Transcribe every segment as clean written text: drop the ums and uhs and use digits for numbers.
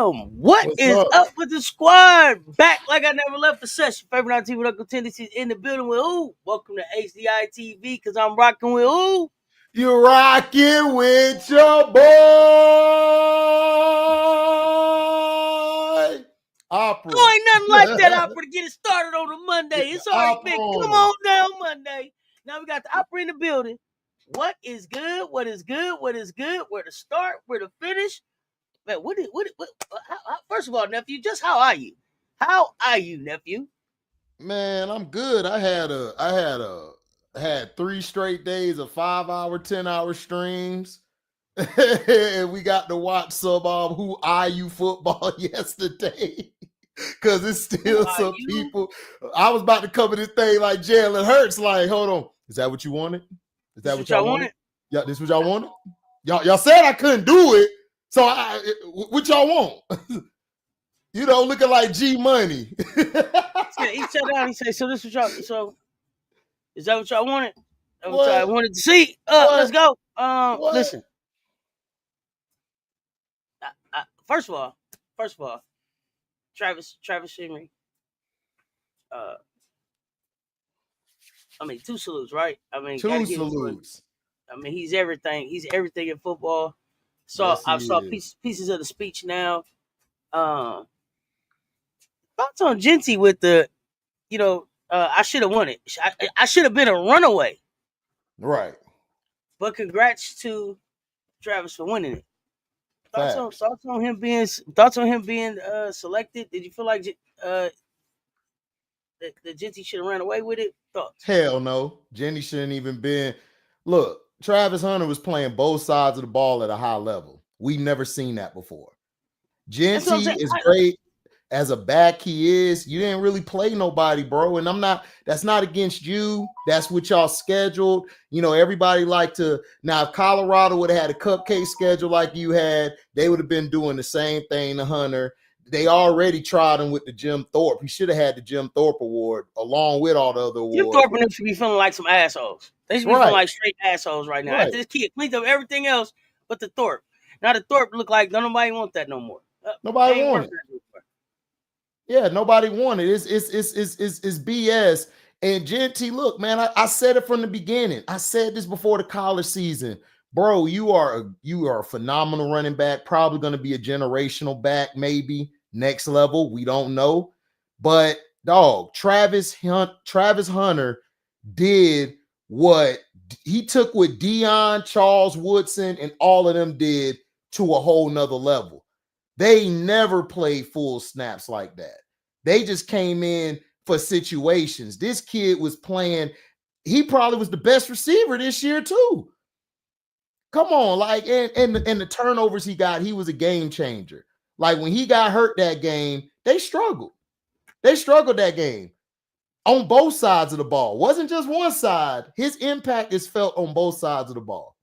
What What's is up? up with the squad? Back like I never left the session. Favorite on TV with Uncle Tendencies in the building with who? Welcome to HDI TV because I'm rocking with who? You rocking with your boy Opera. Oh, ain't nothing like that opera to get it started on a Monday. It's already Opera been on come it. on down Monday. Now we got the opera in the building. What is good? What is good? What is good? Where to start? Where to finish? Man, first of all, nephew, just how are you? How are you, nephew? Man, I'm good. I had 3 straight days of 5-hour, 10-hour streams. And we got to watch some Who IU football yesterday. Cause it's still some people. I was about to cover this thing like Jalen Hurts. Like, hold on, is that what you wanted? Is that what y'all wanted? Yeah, this what y'all wanted. Y'all said I couldn't do it, so what y'all want? Looking like G Money. He sat down. He said, "So this what y'all? So is that what y'all wanted? That What? I wanted to see? Let's go. Listen. First of all, Travis Henry. I mean, 2 salutes, right? I mean, 2 salutes. I mean, he's everything. He's everything in football. I saw pieces of the speech now. Thoughts on Genty with the, I should have won it. I should have been a runaway. Right. But congrats to Travis for winning it. Thoughts on him being selected? Did you feel like the Genty should have ran away with it? Thoughts? Hell no. Jenny shouldn't even been. Look, Travis Hunter was playing both sides of the ball at a high level. We've never seen that before. Genty is great as a back. He is. You didn't really play nobody, bro. And that's not against you. That's what y'all scheduled. Everybody like to. Now, if Colorado would have had a cupcake schedule like you had, they would have been doing the same thing to Hunter. They already tried him with the Jim Thorpe. He should have had the Jim Thorpe award along with all the other awards. Jim Thorpe and them should be feeling like some assholes. They should be feeling like straight assholes right now. Right. This kid cleaned up everything else but the Thorpe. Now the Thorpe look like nobody want that no more. Nobody want it. Yeah, nobody wanted it. It's BS. And Genty, look, man, I said it from the beginning. I said this before the college season. Bro, you are a phenomenal running back, probably going to be a generational back, maybe next level. We don't know. But dog, Travis Hunter did what he took what Deion, Charles Woodson, and all of them did to a whole nother level. They never played full snaps like that. They just came in for situations. This kid was playing. He probably was the best receiver this year too. Come on, like, and the turnovers he got, he was a game changer. Like when he got hurt that game, they struggled. They struggled that game on both sides of the ball. Wasn't just one side. His impact is felt on both sides of the ball.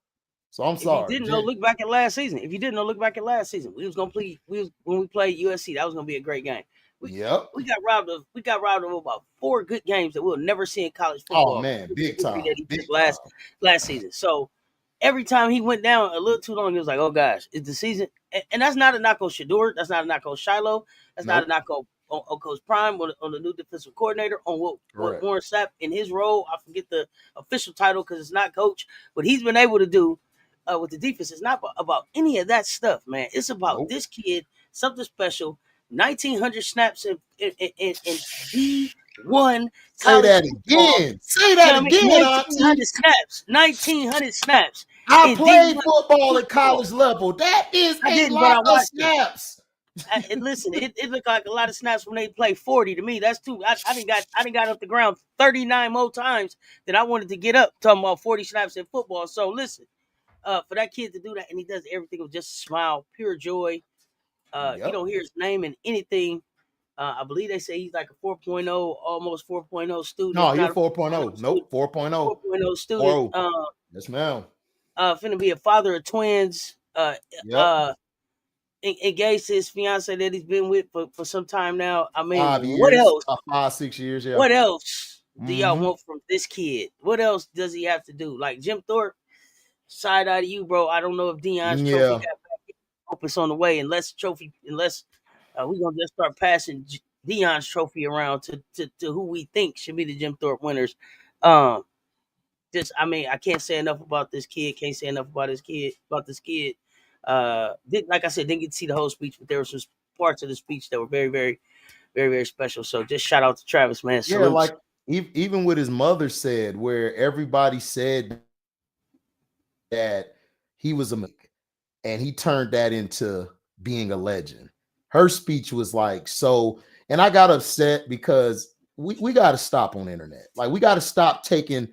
So I'm sorry. If you didn't know, look back at last season. When we played USC, that was gonna be a great game. We got robbed of about 4 good games that we'll never see in college football. Oh man, big time. Last season. So every time he went down a little too long, he was like, "Oh gosh, it's the season." And that's not a knock on Shedeur. That's not a knock on Shiloh. That's not a knock on Coach Prime on the new defensive coordinator on what Warren Sapp in his role. I forget the official title because it's not coach, but he's been able to do with the defense. It's not about any of that stuff, man. It's about this kid, something special. 1,900 snaps in D1. Say that again. Say that again. 1,900 snaps. 1,900 snaps. I played football at college level. That is a lot of snaps. Listen, it looked like a lot of snaps when they play 40 to me. That's too. I didn't got up the ground 39 more times than I wanted to get up. Talking about 40 snaps in football. So listen, for that kid to do that, and he does everything with just a smile, pure joy. You don't hear his name in anything. I believe they say he's like a 4.0, almost 4.0 student. No, you're 4.0. Nope, 4.0. 4.0 student. Yes, ma'am. Finna be a father of twins. Engaged to his fiance that he's been with for some time now. I mean, 5 years, what else? 5-6 years, yeah. What else do y'all want from this kid? What else does he have to do? Like Jim Thorpe, side eye to you, bro. I don't know if Deion's trophy got back. hope it's on the way. Unless we're gonna just start passing Dion's trophy around to who we think should be the Jim Thorpe winners. I can't say enough about this kid. Can't say enough about this kid. Like I said, didn't get to see the whole speech, but there were some parts of the speech that were very, very, very, very special. So just shout out to Travis, man. Salutes. Yeah, like even what his mother said, where everybody said that he was a make, and he turned that into being a legend. Her speech was like so, and I got upset because we got to stop on the internet. Like we got to stop taking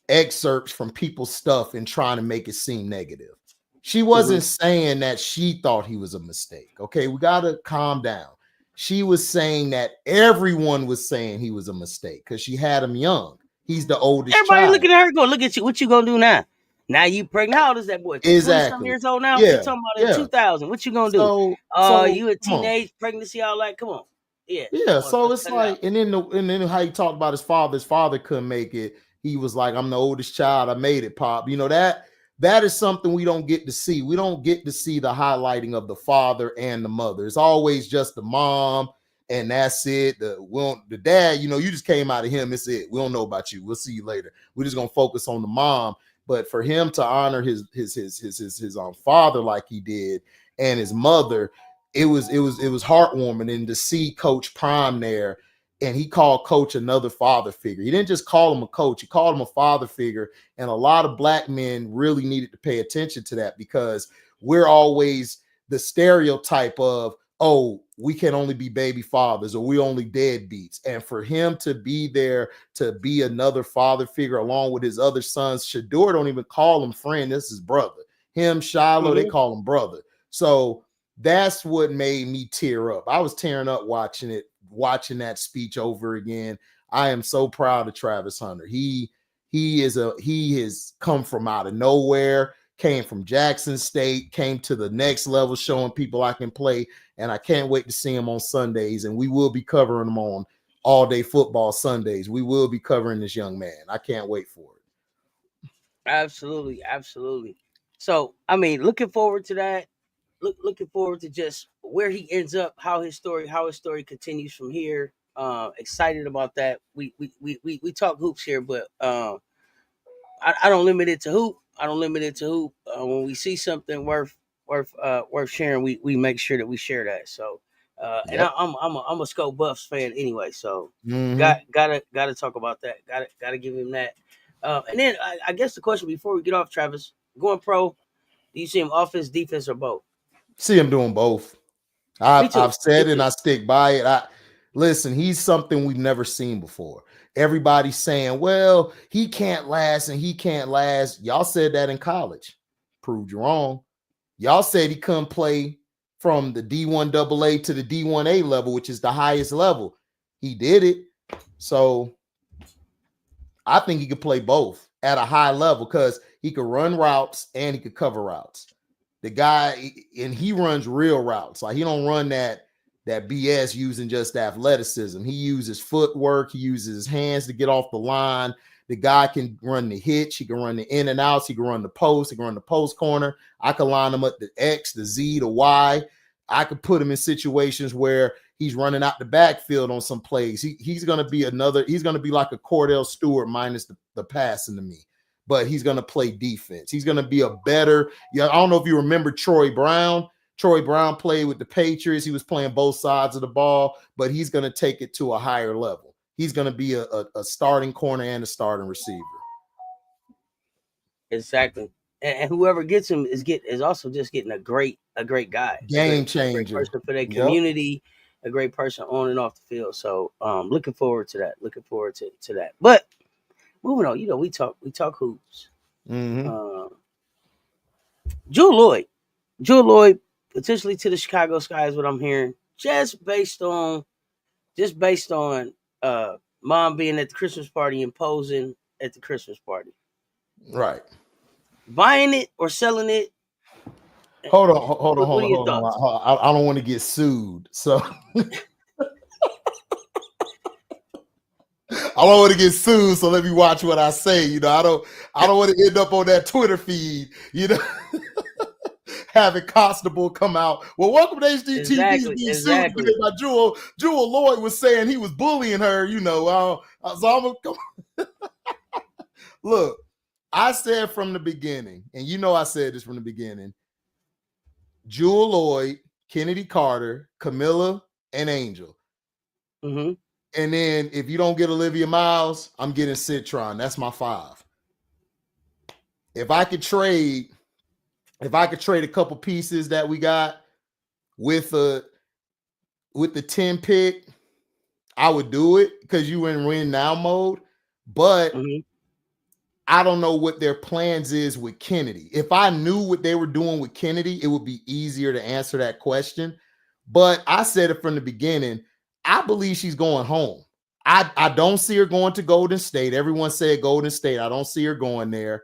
excerpts from people's stuff and trying to make it seem negative. She wasn't saying that she thought he was a mistake. Okay, we got to calm down. She was saying that everyone was saying he was a mistake because she had him young. He's the oldest. Everybody child. looking at her going, look at you. What you gonna do now? Now you pregnant. How old is that boy? Exactly. 20-some years old now? Yeah. You're talking about in 2000. What you gonna do? You a teenage pregnancy, all that? Come on. Yeah. Yeah. So it's like, and then how he talked about his father couldn't make it. He was like, I'm the oldest child. I made it, Pop. You know, that is something we don't get to see. We don't get to see the highlighting of the father and the mother. It's always just the mom, and that's it. The dad, you know, you just came out of him. It's it. We don't know about you. We'll see you later. We're just gonna focus on the mom. But for him to honor his father like he did and his mother, it was heartwarming. And to see Coach Prime there, and he called Coach another father figure. He didn't just call him a coach; he called him a father figure. And a lot of Black men really needed to pay attention to that, because we're always the stereotype of, oh, we can only be baby fathers, or we only deadbeats. And for him to be there, to be another father figure along with his other sons, Shador don't even call him friend. This is brother. Him, Shiloh, they call him brother. So that's what made me tear up. I was tearing up watching that speech over again. I am so proud of Travis Hunter. He has come from out of nowhere, came from Jackson State, came to the next level, showing people I can play. And I can't wait to see him on Sundays. And we will be covering him on All Day Football Sundays. We will be covering this young man. I can't wait for it. Absolutely. Absolutely. So, I mean, looking forward to that. Looking forward to just where he ends up, how his story continues from here. Excited about that. We talk hoops here, but I don't limit it to hoop. When we see something worth sharing, we make sure that we share that. So, and I'm a Scope Buffs fan anyway, so gotta talk about that. Gotta give him that. And then I guess the question before we get off, Travis, going pro, do you see him offense, defense, or both? See him doing both. I've said it and I stick by it. Listen, he's something we've never seen before. Everybody's saying, well, he can't last and he can't last. Y'all said that in college. Proved you wrong. Y'all said he couldn't play from the D1AA to the D1A level, which is the highest level. He did it. So I think he could play both at a high level, because he could run routes and he could cover routes. The guy, and he runs real routes. Like, he don't run that BS using just athleticism. He uses footwork. He uses his hands to get off the line. The guy can run the hitch. He can run the in and outs. He can run the post. He can run the post corner. I can line him up the X, the Z, the Y. I could put him in situations where he's running out the backfield on some plays. He's going to be like a Cordell Stewart minus the passing to me. But he's going to play defense. He's going to be a better, I don't know if you remember Troy Brown. Troy Brown played with the Patriots. He was playing both sides of the ball, but he's going to take it to a higher level. He's going to be a starting corner and a starting receiver. Exactly. And whoever gets him is also just getting a great guy. Game changer. A great person for their community, a great person on and off the field. So looking forward to that. Looking forward to that. But moving on, we talk hoops. Juwel Lloyd potentially to the Chicago Sky is what I'm hearing. Just based on mom being at the Christmas party and posing at the Christmas party. Right. Buying it or selling it. Hold on. I don't want to get sued. So I don't want to get sued, so let me watch what I say. I don't want to end up on that Twitter feed. having Constable come out. Well, welcome to HDTV's being sued today by Juwel. Juwel Lloyd was saying he was bullying her, so I'm gonna look. I said from the beginning, and I said this from the beginning, Juwel Lloyd, Kennedy Carter, Kamilla, and Angel. Mm-hmm. And then if you don't get Olivia Miles, I'm getting Citron. That's my 5. If I could trade a couple pieces that we got with the 10 pick, I would do it because you in win now mode. But I don't know what their plans is with Kennedy. If I knew what they were doing with Kennedy, it would be easier to answer that question. But I said it from the beginning. I believe she's going home. I don't see her going to Golden State. Everyone said Golden State. I don't see her going there.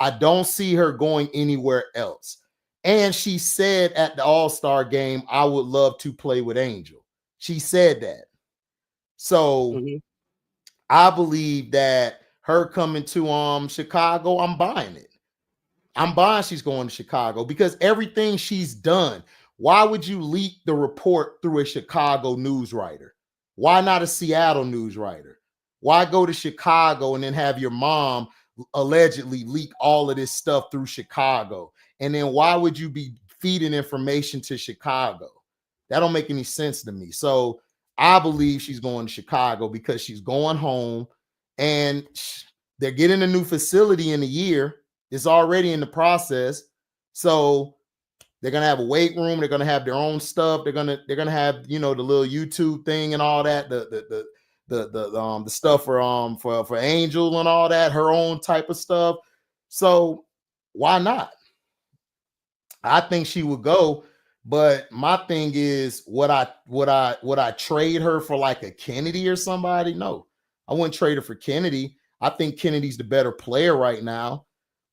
I don't see her going anywhere else. And she said at the All-Star game, I would love to play with Angel. She said that. So I believe that her coming to Chicago, I'm buying it. I'm buying she's going to Chicago because everything she's done. Why would you leak the report through a Chicago news writer? Why not a Seattle news writer? Why go to Chicago and then have your mom allegedly leak all of this stuff through Chicago? And then why would you be feeding information to Chicago? That don't make any sense to me. So I believe she's going to Chicago because she's going home and they're getting a new facility in a year. It's already in the process. So they're gonna have a weight room. They're gonna have their own stuff. They're gonna have the little YouTube thing and all that. The stuff for Angel and all that. Her own type of stuff. So why not? I think she would go. But my thing is, would I trade her for like a Kennedy or somebody? No, I wouldn't trade her for Kennedy. I think Kennedy's the better player right now.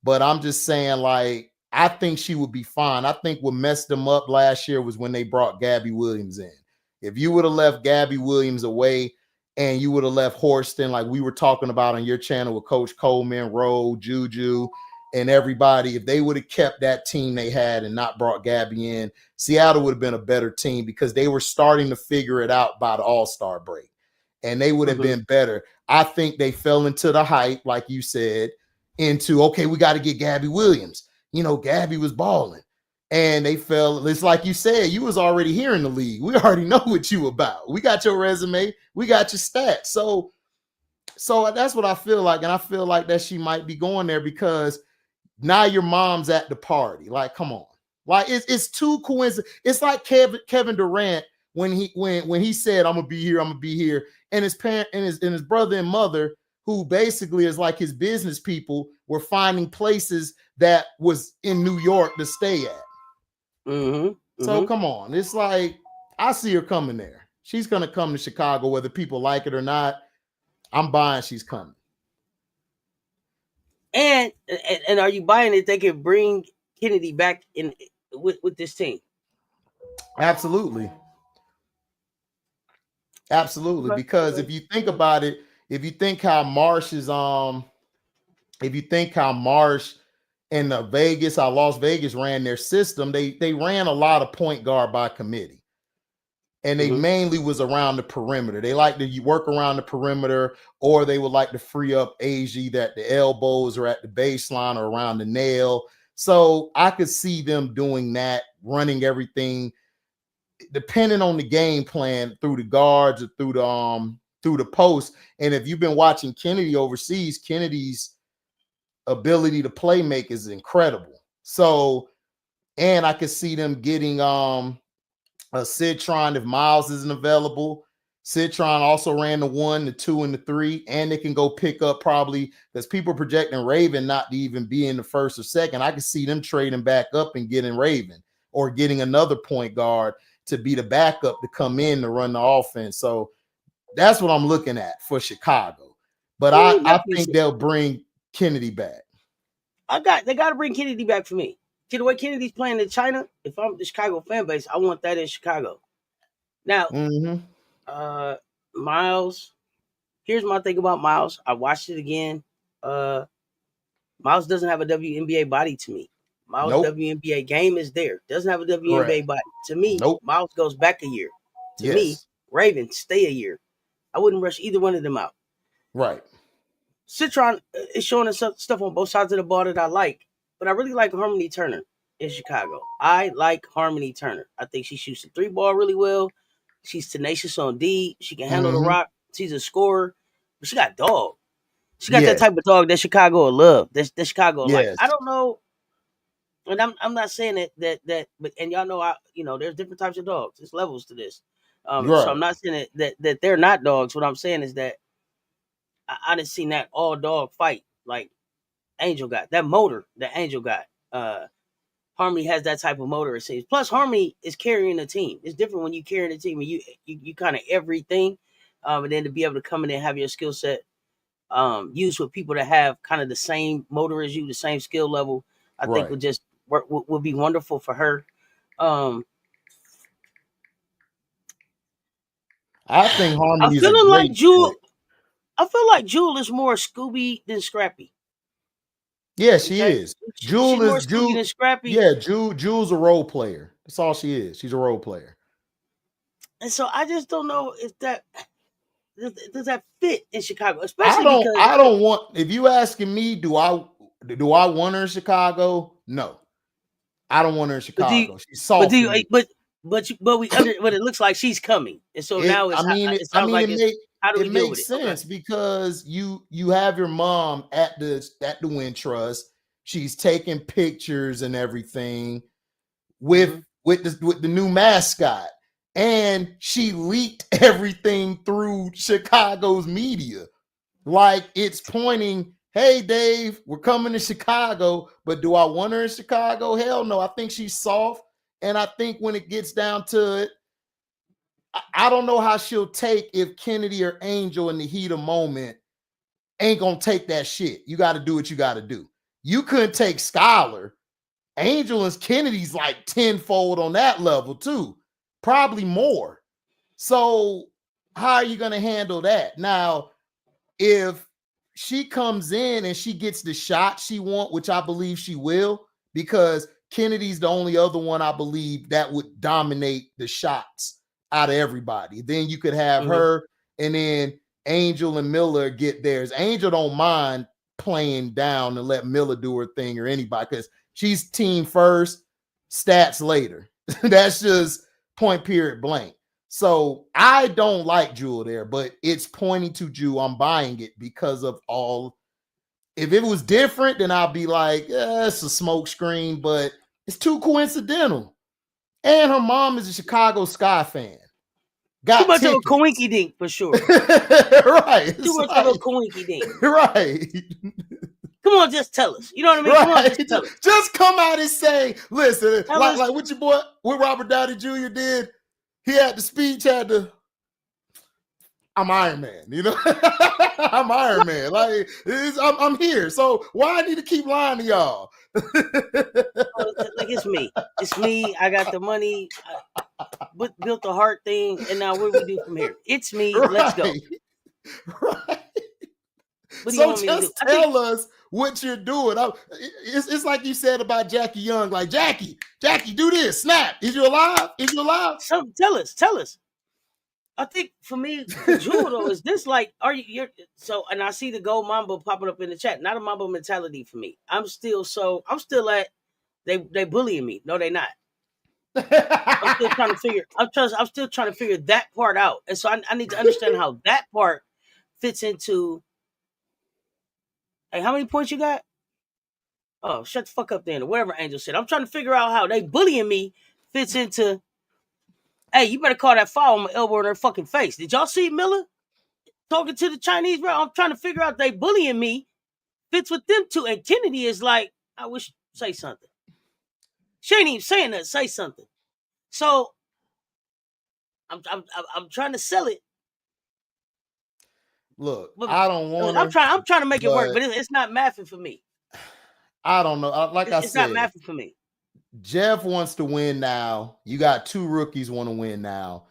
But I'm just saying, like, I think she would be fine. I think what messed them up last year was when they brought Gabby Williams in. If you would have left Gabby Williams away and you would have left Horston, like we were talking about on your channel with Coach Coleman, Rowe, Juju, and everybody, if they would have kept that team they had and not brought Gabby in, Seattle would have been a better team because they were starting to figure it out by the All-Star break. And they would have been better. I think they fell into the hype, like you said, into, okay, we got to get Gabby Williams. Gabby was balling. And they fell, it's like you said, you was already here in the league. We already know what you about. We got your resume. We got your stats. So that's what I feel like. And I feel like that she might be going there because now your mom's at the party. Like, come on. Like, it's too coincidental. It's like Kevin Durant when he said, I'm gonna be here. And his parent and his brother and mother, who basically is like his business people, were finding places that was in New York to stay at. So come on. It's like, I see her coming there. She's gonna come to Chicago, whether people like it or not. I'm buying she's coming. And are you buying it? They can bring Kennedy back in with this team. Absolutely. Because if you think about it, if you think how Marsh and Las Vegas ran their system, they ran a lot of point guard by committee. And they mainly was around the perimeter. They like to work around the perimeter, or they would like to free up AG that the elbows or at the baseline or around the nail. So I could see them doing that, running everything, depending on the game plan through the guards or through the post. And if you've been watching Kennedy overseas, Kennedy's ability to play make is incredible. So, and I could see them getting a Citron if Miles isn't available. Citron also ran the 1, the 2, and the 3, and they can go pick up probably, because people are projecting Raven not to even be in the first or second. I can see them trading back up and getting Raven or getting another point guard to be the backup to come in to run the offense. So that's what I'm looking at for Chicago. But I think they'll bring Kennedy back. They got to bring Kennedy back for me. See the way Kennedy's playing in China. If I'm the Chicago fan base, I want that in Chicago. Now, Miles. Here's my thing about Miles. I watched it again. Miles doesn't have a WNBA body to me. Miles' Nope. WNBA game is there. Doesn't have a WNBA Correct. body. To me, Nope. Miles goes back a year. To me, Yes. Ravens stay a year. I wouldn't rush either one of them out. Right. Citron is showing us stuff on both sides of the ball that I like, but I really like Harmony Turner in Chicago. I like Harmony Turner. I think she shoots the 3-ball really well. She's tenacious on D. She can handle the rock. She's a scorer. But she got dog. She got that type of dog that Chicago will love. That Chicago like. I don't know. And I'm not saying that but and y'all know there's different types of dogs. There's levels to this. So I'm not saying that they're not dogs. What I'm saying is that I didn't seen that all dog fight like Angel got. That motor that Angel got. Harmony has that type of motor, it seems. Plus, Harmony is carrying a team. It's different when you carrying a team and you kind of everything. And then to be able to come in and have your skill set used with people that have kind of the same motor as you, the same skill level, I think would just would be wonderful for her. I think Harmony is I feel like Juwel is more Scooby than Scrappy. Yeah, she is. She's more Scooby than Scrappy. Yeah, Juwel's a role player. That's all she is. She's a role player. And so I just don't know if that does that fit in Chicago, especially because I don't want. If you asking me, do I want her in Chicago? No, I don't want her in Chicago. She's soft. But it looks like she's coming, and so now it's. It makes sense because you have your mom at the Wintrust. She's taking pictures and everything with the new mascot, and she leaked everything through Chicago's media. Like it's pointing, hey Dave, we're coming to Chicago, but do I want her in Chicago? Hell no. I think she's soft, and I think when it gets down to it, I don't know how she'll take if Kennedy or Angel in the heat of moment ain't gonna take that shit. You got to do what you got to do. You couldn't take Skylar. Angel and Kennedy's like tenfold on that level too, probably more. So how are you gonna handle that? Now, if she comes in and she gets the shot she wants, which I believe she will, because Kennedy's the only other one I believe that would dominate the shots out of everybody. Then you could have her, and then Angel and Miller get theirs. Angel don't mind playing down and let Miller do her thing or anybody because she's team first, stats later. That's just point period blank. So I don't like Juwel there, but it's pointing to Ju. I'm buying it because of all. If it was different, then I'll be like, it's a smoke screen, but it's too coincidental. And her mom is a Chicago Sky fan. Too much of a coinky dink for sure. Right. Too much of a coinky dink. Right. Come on, just tell us. You know what I mean? Come on, just come out and say, listen, like what your boy, what Robert Downey Jr. did. He had the speech, I'm Iron Man, you know? I'm Iron Man. Like, I'm here. So why I need to keep lying to y'all? Like, it's me. It's me. I got the money. Built the heart thing. And now what do we do from here? It's me. Right. Let's go. Right. So just tell us what you're doing. It's like you said about Jackie Young. Like, Jackie, do this. Snap. Is you alive? So tell us. I think for me, Juwel though, is this like, and I see the gold Mamba popping up in the chat. Not a Mamba mentality for me. I'm still at they bullying me. No, they not. I'm still trying to figure that part out. And so I need to understand how that part fits into. Hey, how many points you got? Oh, shut the fuck up then, or whatever Angel said. I'm trying to figure out how they bullying me fits into. Hey, you better call that foul on my elbow in her fucking face. Did y'all see Miller talking to the Chinese bro? I'm trying to figure out they bullying me fits with them too. And Kennedy is like, I wish say something. She ain't even saying that. Say something. So I'm trying to sell it. Look, I don't want. I'm trying to make it work, but it's not mathing for me. I don't know. It's not mathing for me. Jeff wants to win now. You got two rookies want to win now.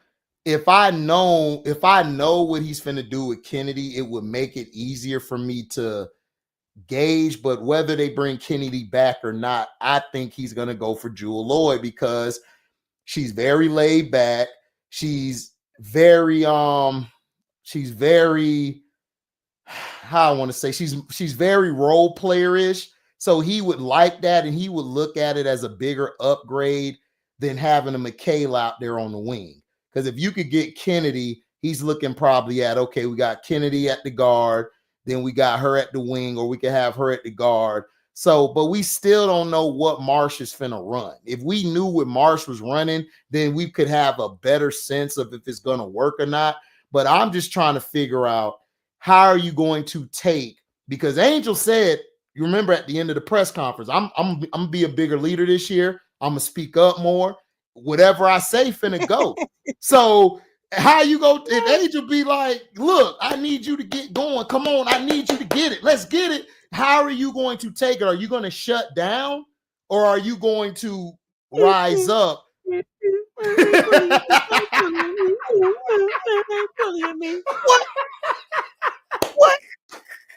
If I know what he's finna do with Kennedy, it would make it easier for me to gauge, but whether they bring Kennedy back or not, I think he's going to go for Juwel Lloyd because she's very laid back. She's very how I want to say she's very role player-ish. So he would like that, and he would look at it as a bigger upgrade than having a Michaela out there on the wing. Because if you could get Kennedy, he's looking probably at, okay, we got Kennedy at the guard, then we got her at the wing, or we could have her at the guard. So, but we still don't know what Marsh is finna run. If we knew what Marsh was running, then we could have a better sense of if it's gonna work or not. But I'm just trying to figure out, how are you going to take, because Angel said, you remember at the end of the press conference, I'm gonna be a bigger leader this year. I'm gonna speak up more. Whatever I say finna go. So how you go if Angel be like, look, I need you to get going. Come on, I need you to get it. Let's get it. How are you going to take it? Are you going to shut down, or are you going to rise up? What? What?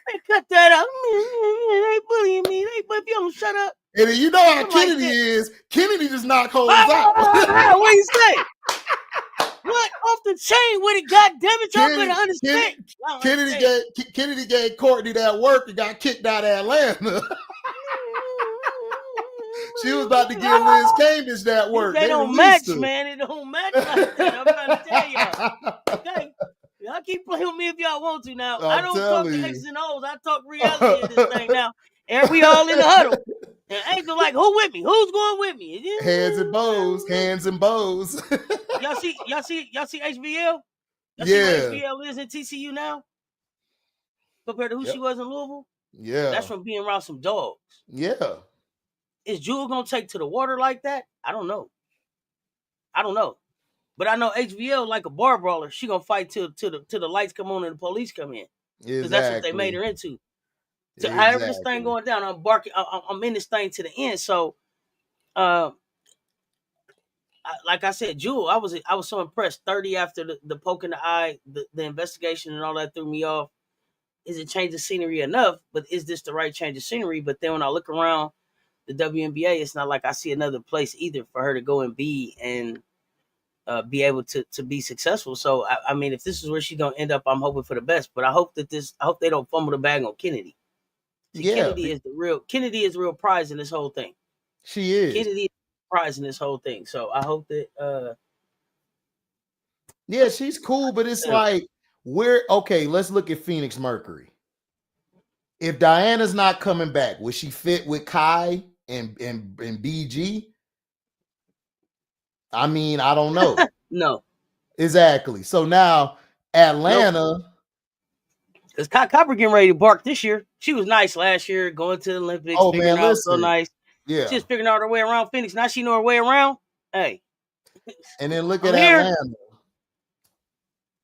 They cut that out. They bullying me. If you don't shut up. And you know how Kennedy is. Kennedy does not hold out. What do you say? What? Off the chain with it, God damn it, y'all better understand. Kennedy gave Courtney that work and got kicked out of Atlanta. She was about to give Liz Cambridge that work. They don't match, man. It don't match like that. I'm trying to tell y'all. Okay. Y'all keep playing with me if y'all want to now. I don't talk to X's and O's. I talk reality of this thing now. And we all in the huddle. And Angel like, who with me? Who's going with me? Hands and bows. Hands and bows. Y'all see HBL? Y'all see where HBL is in TCU now? Compared to who she was in Louisville? Yeah. That's from being around some dogs. Yeah. Is Juwel gonna take to the water like that? I don't know. But I know HBL, like a bar brawler, she gonna fight till the lights come on and the police come in. Because that's what they made her into. So however this thing going down, I'm in this thing to the end. So like I said, Juwel, I was so impressed. 30 after the poke in the eye, the investigation and all that threw me off. Is it change of scenery enough? But is this the right change of scenery? But then when I look around the WNBA, it's not like I see another place either for her to go and be able to be successful. So I mean, if this is where she's gonna end up, I'm hoping for the best. But I hope they don't fumble the bag on Kennedy. See, Kennedy is the real prize in this whole thing. She is. Kennedy is the prize in this whole thing. So I hope that yeah, she's cool, but it's like let's look at Phoenix Mercury. If Diana's not coming back, would she fit with Kai and BG? I mean, I don't know. No. Exactly. So now Atlanta. Because Copper getting ready to bark this year. She was nice last year, going to the Olympics. Oh man, listen. So nice. Yeah. She's figuring out her way around Phoenix. Now she know her way around. Hey. And then look at Atlanta.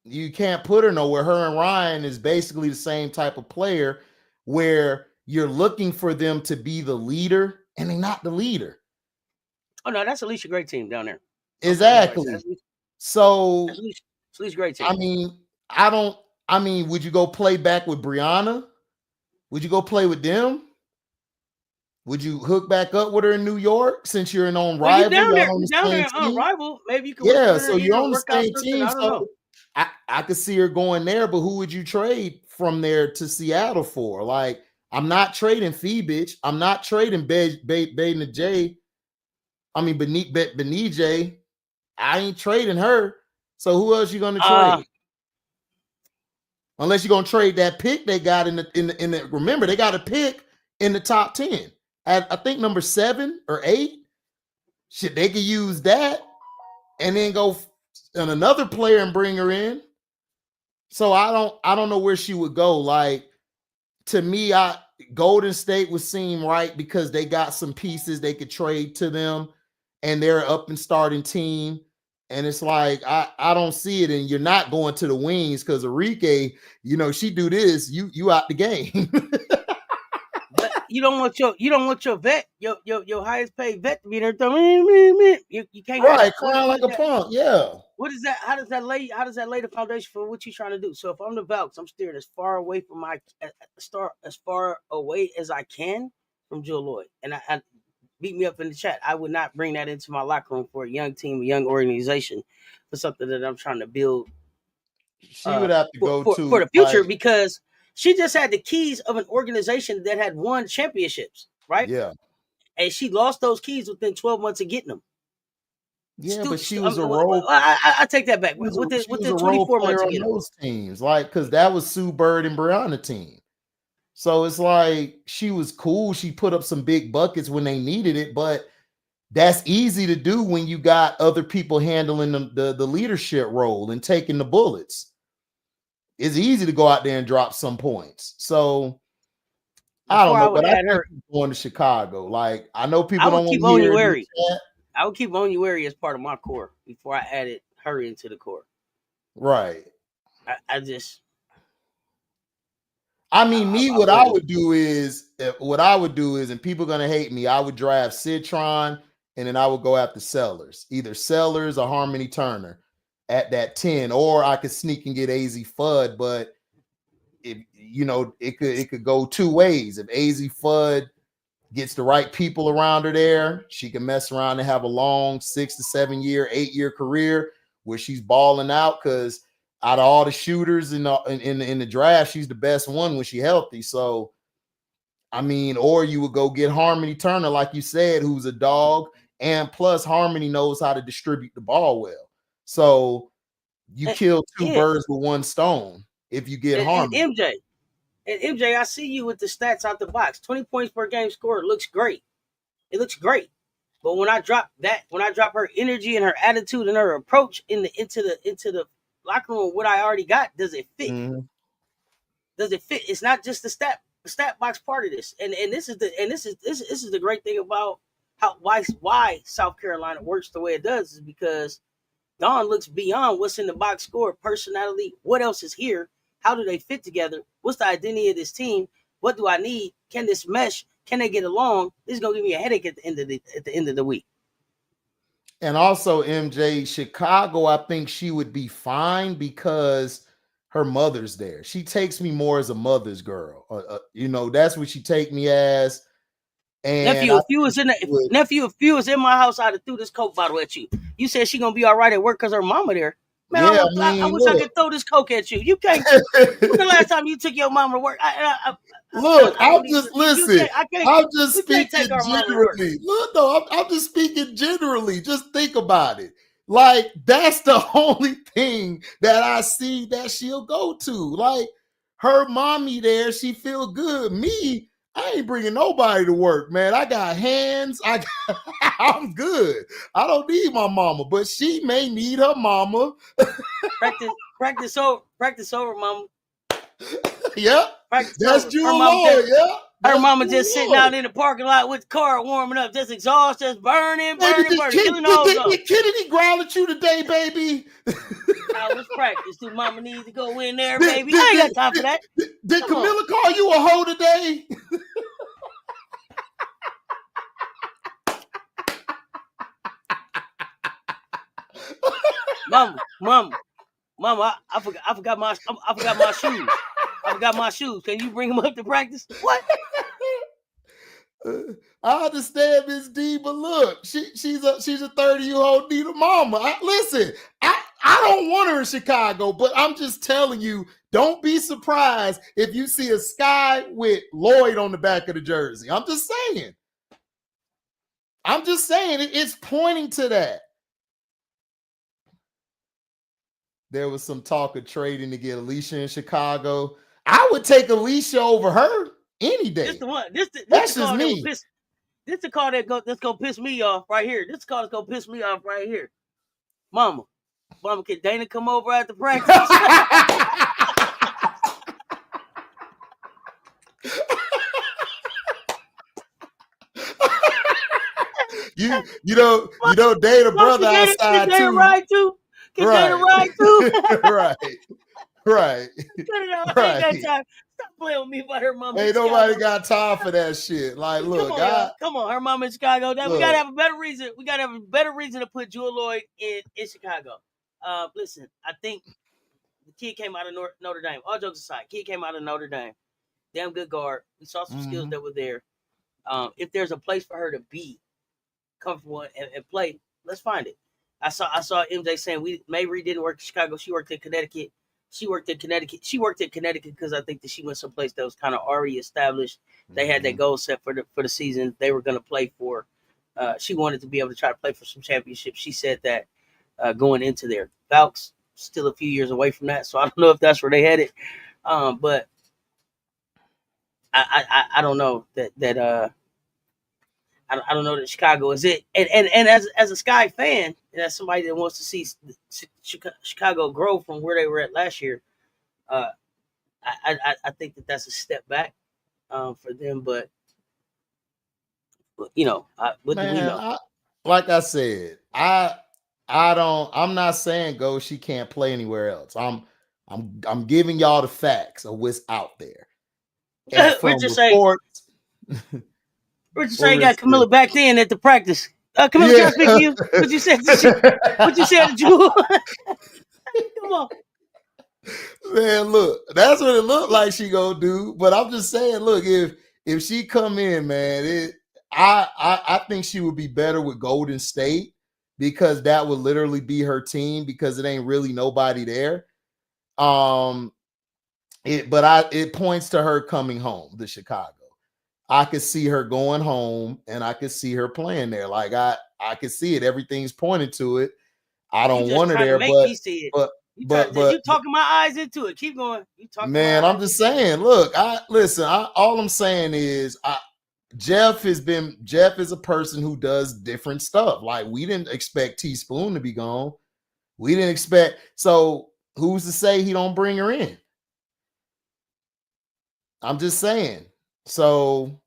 You can't put her nowhere. Her and Ryan is basically the same type of player where you're looking for them to be the leader, and they're not the leader. Oh no, that's at least a great team down there. Exactly. So at least a great team. I mean, would you go play back with Brianna? Would you go play with them? Would you hook back up with her in New York since you're on Rival? You're down there on Rival. Maybe you can. Yeah, so you're on the same team. So I could see her going there, but who would you trade from there to Seattle for? Like, I'm not trading Phoebe. I'm not trading Benijay. I ain't trading her. So who else you gonna trade? Unless you're gonna trade that pick they got in the remember, they got a pick in the top 10 at I think number 7 or 8. Shit, they could use that and then go and another player and bring her in. So I don't know where she would go. Like, to me, Golden State would seem right because they got some pieces they could trade to them, and they're up and starting team. And it's like I don't see it, and you're not going to the wings because Enrique, she do this, you out the game. But you don't want your vet, your highest paid vet to be there. You can't crying like a punk, yeah. what is that? How does that lay the foundation for what you're trying to do? So if I'm the Valks, I'm steering as far away from as far away as I can from Joe Lloyd. And I beat me up in the chat. I would not bring that into my locker room for a young team, a young organization, for something that I'm trying to build. She would have to go for the future, because she just had the keys of an organization that had won championships, right? Yeah. And she lost those keys within 12 months of getting them. Yeah, but she was a role. I take that back. Within 24 months on those teams, like, because that was Sue Bird and Brianna team. So it's like she was cool. She put up some big buckets when they needed it, but that's easy to do when you got other people handling the leadership role and taking the bullets. It's easy to go out there and drop some points. So I don't know, but I think going to Chicago. Like, I know people don't want to hear it. I would keep Onyewerri as part of my core before I added her into the core. Right. What I would do is, and people are going to hate me, I would draft Citron, and then I would go after Sellers, either Sellers or Harmony Turner at that 10, or I could sneak and get AZ Fudd, but it could go two ways. If AZ Fudd gets the right people around her there, she can mess around and have a long 6 to 7 year, 8-year career where she's balling out, because out of all the shooters in the draft, she's the best one when she's healthy. So, or you would go get Harmony Turner, like you said, who's a dog, and plus Harmony knows how to distribute the ball well. So you kill two birds with one stone if you get Harmony. MJ, I see you with the stats out the box. 20 points per game scored looks great. It looks great. But when I drop her energy and her attitude and her approach into the locker room, what I already got, does it fit? Mm-hmm. Does it fit? It's not just the stat box part of this. And this is the great thing about why South Carolina works the way it does, is because Dawn looks beyond what's in the box score, personality, what else is here. How do they fit together? What's the identity of this team? What do I need? Can this mesh? Can they get along? This is gonna give me a headache at the end of the week. And also, MJ, Chicago, I think she would be fine because her mother's there. She takes me more as a mother's girl. That's what she take me as. And nephew, if you was in my house, I'd have threw this Coke bottle at you. You said she gonna be all right at work because her mama there. Man, I wish I could throw this Coke at you. You can't. When's the last time you took your mama to work? I'm just speaking generally. Look, no, I'm just speaking generally. Just think about it. Like, that's the only thing that I see that she'll go to. Like, her mommy there, she feel good. Me, I ain't bringing nobody to work, man. I got hands. I'm good. I don't need my mama, but she may need her mama. Practice over, mama. Yep. That's Juwel. Yeah. Her mama just sitting out in the parking lot with the car warming up, just exhaust, just burning. Did Kennedy growl at you today, baby? Let's practice. Do mama need to go in there, baby? I ain't got time for that. Did Kamilla call you a hoe today? Mama, I forgot my shoes. I forgot my shoes. Can you bring them up to practice? What? I understand, Miss D, but look, she's a 30-year-old need a mama. I don't want her in Chicago, but I'm just telling you, don't be surprised if you see a sky with Lloyd on the back of the jersey. I'm just saying. It's pointing to that. There was some talk of trading to get Alicia in Chicago. I would take Alicia over her any day. This the one. That's just me. This the call that's gonna piss me off right here. This call that's gonna piss me off right here. Mama, can Dana come over after practice? you know Dana brother outside too. Dana ride too? Can Dana ride too? Right. Stop playing with me about her mama. Ain't nobody got time for that shit. Like, look, come on, her mama in Chicago. We gotta have a better reason. We gotta have a better reason to put Jewel Lloyd in Chicago. Listen, I think the kid came out of Notre Dame. All jokes aside, kid came out of Notre Dame. Damn good guard. We saw some skills that were there. If there's a place for her to be comfortable and play, let's find it. I saw MJ saying Mabry didn't work in Chicago. She worked in Connecticut. She worked in Connecticut because I think that she went someplace that was kind of already established. They had that goal set for the season they were going to play for. She wanted to be able to try to play for some championships. She said that going into there. Valk's still a few years away from that, so I don't know if that's where they headed. But I don't know that I don't know that Chicago is it. And as a Sky fan, and as somebody that wants to see Chicago grow from where they were at last year, I think that that's a step back for them. But what do we know? Like I said, I'm not saying go she can't play anywhere else. I'm giving y'all the facts of what's out there. And from reports, Richard say got Kamilla back then at the practice. Kamilla, can I speak to you? What you said to Juwel? Come on. Man, look, that's what it looked like she gonna do. But I'm just saying, look, if she come in, man, I think she would be better with Golden State because that would literally be her team because it ain't really nobody there. It points to her coming home to Chicago. I could see her going home and I could see her playing there. Like I could see it. Everything's pointing to it. I don't want her there, but you talking my eyes into it. Keep going. You talking, man. I'm just saying. Look, all I'm saying is, Jeff is a person who does different stuff. Like we didn't expect Teaspoon to be gone. We didn't expect. So who's to say he don't bring her in? I'm just saying. So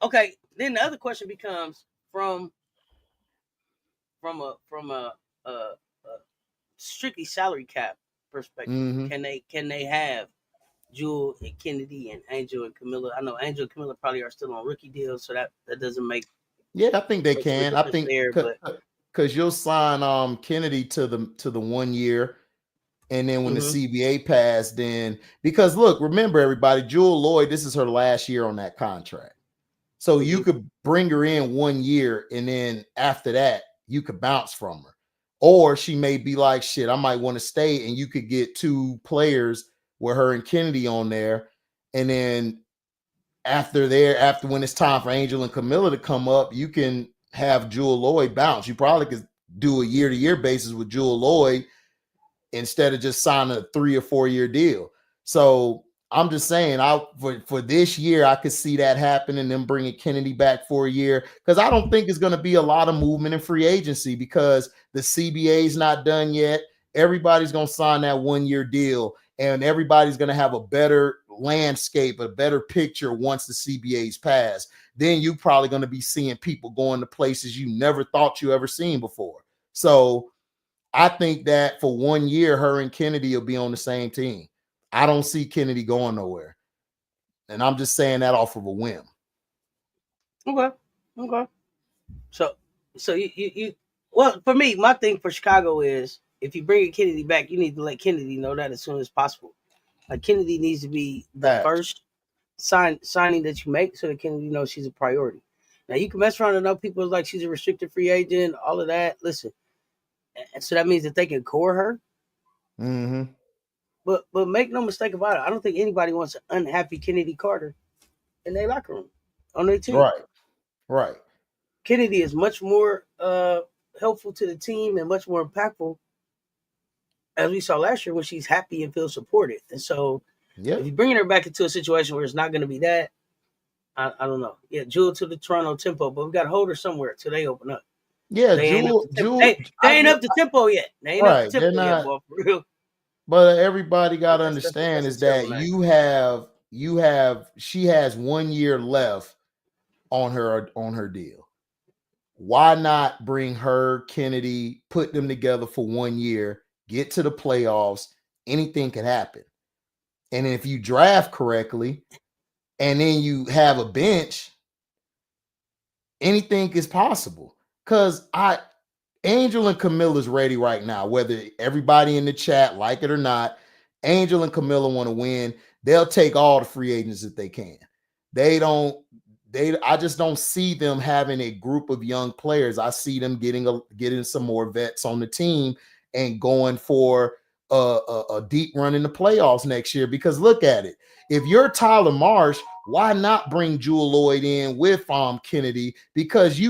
okay, then the other question becomes from a strictly salary cap perspective. Can they have Juwel and Kennedy and Angel and Kamilla? I know Angel and Kamilla probably are still on rookie deals, so that doesn't make. Yeah, I think they can. I think because you'll sign Kennedy to the 1 year. And then when the CBA passed, then because look, remember everybody, Juwel Lloyd, this is her last year on that contract. So you could bring her in 1 year and then after that, you could bounce from her. Or she may be like, shit, I might want to stay, and you could get 2 players with her and Kennedy on there. And then after when it's time for Angel and Kamilla to come up, you can have Juwel Lloyd bounce. You probably could do a year-to-year basis with Juwel Lloyd instead of just signing a 3 or 4 year deal. So I'm just saying, for this year, I could see that happen and then bringing Kennedy back for a year because I don't think it's going to be a lot of movement in free agency because the CBA is not done yet. Everybody's going to sign that 1 year deal and everybody's going to have a better landscape, a better picture once the CBA's passed. Then you're probably going to be seeing people going to places you never thought you ever seen before. So I think that for 1 year, her and Kennedy will be on the same team. I don't see Kennedy going nowhere. And I'm just saying that off of a whim. Okay. So you well, for me, my thing for Chicago is if you bring Kennedy back, you need to let Kennedy know that as soon as possible. Like Kennedy needs to be the first signing that you make so that Kennedy knows she's a priority. Now you can mess around and know people like she's a restricted free agent, all of that. Listen. And so that means that they can core her. But make no mistake about it, I don't think anybody wants an unhappy Kennedy Carter in their locker room on their team. Right. Kennedy is much more helpful to the team and much more impactful, as we saw last year, when she's happy and feels supported. And so if you're bringing her back into a situation where it's not going to be that, I don't know. Yeah, Juwel to the Toronto tempo, but we got to hold her somewhere till they open up. Yeah, they ain't up to tempo yet. They ain't up to tempo yet, boy, for real. But everybody got to understand is that she has 1 year left on her deal. Why not bring her, Kennedy, put them together for 1 year, get to the playoffs? Anything can happen. And if you draft correctly and then you have a bench, anything is possible. Because Angel and Kamilla's ready right now, whether everybody in the chat like it or not. Angel and Kamilla want to win. They'll take all the free agents that they can. I just don't see them having a group of young players. I see them getting some more vets on the team and going for a deep run in the playoffs next year. Because look at it. If you're Tyler Marsh, why not bring Juwel Lloyd in with Kennedy? Because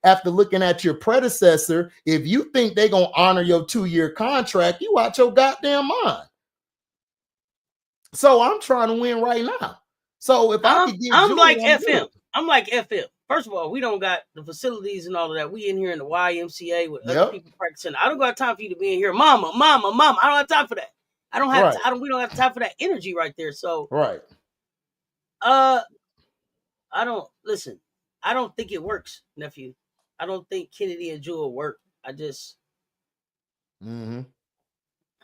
after looking at your predecessor, if you think they're going to honor your 2-year contract, you out your goddamn mind. So I'm trying to win right now. So if I could get I'm Juwel, like FM. I'm like FM. First of all, we don't got the facilities and all of that. We in here in the YMCA with other people practicing. I don't got time for you to be in here. Mama. I don't have time for that. I don't have we don't have time for that energy right there. So I don't think it works, nephew. I don't think Kennedy and Juwel work. I just I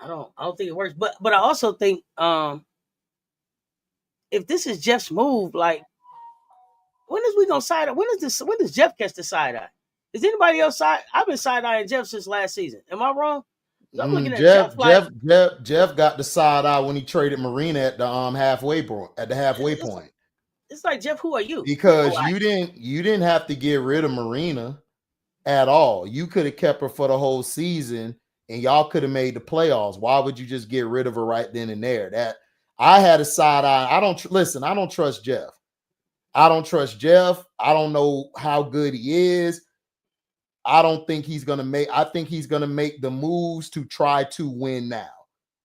don't think it works. But I also think if this is Jeff's move, like when is we gonna side eye? When does Jeff catch the side eye? Is anybody else side? I've been side eyeing Jeff since last season. Am I wrong? I'm looking at Jeff got the side eye when he traded Marina at the halfway point. It's like, Jeff, who are you? Because you didn't have to get rid of Marina at all. You could have kept her for the whole season, and y'all could have made the playoffs. Why would you just get rid of her right then and there? That I had a side eye. I don't trust Jeff. I don't know how good he is. I think he's going to make the moves to try to win now,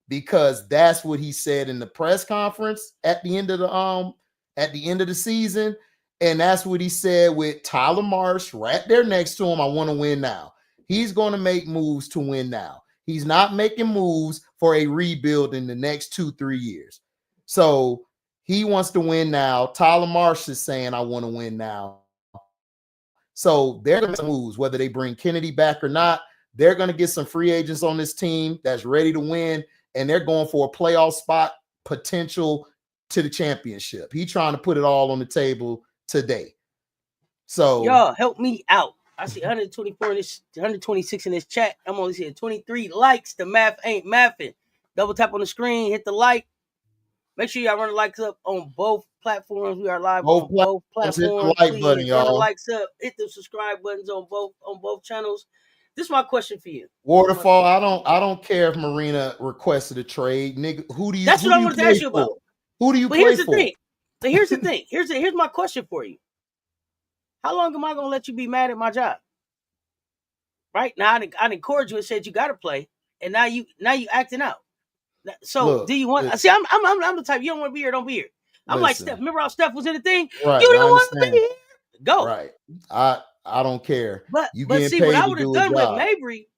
because that's what he said in the press conference at the end of the season. And that's what he said with Tyler Marsh right there next to him. I want to win now. He's going to make moves to win now. He's not making moves for a rebuild in the next 2-3 years. So he wants to win now. Tyler Marsh is saying, I want to win now. So they're going to moves, whether they bring Kennedy back or not. They're going to get some free agents on this team that's ready to win, and they're going for a playoff spot potential to the championship. He's trying to put it all on the table today. So y'all help me out. I see 126 in this chat. I'm only seeing 23 likes. The math ain't mathing. Double tap on the screen, hit the like. Make sure y'all run the likes up on both platforms. We are live on both platforms. Hit the like button, y'all. Run the likes up. Hit the subscribe buttons on both channels. This is my question for you. Waterfall, I don't care if Marina requested a trade. Nigga, that's what I wanted to ask you about. Who do you play for? Here's the thing. Here's my question for you. How long am I gonna let you be mad at my job? Right now, I encouraged you and said you gotta play, and now you acting out. So look, do you want? See, I'm the type, you don't want to be here, don't be here. I'm like Steph. Remember how Steph was in the thing? Right, you didn't want to be here. Go. Right. I don't care. But see, what I would have done with Mabry,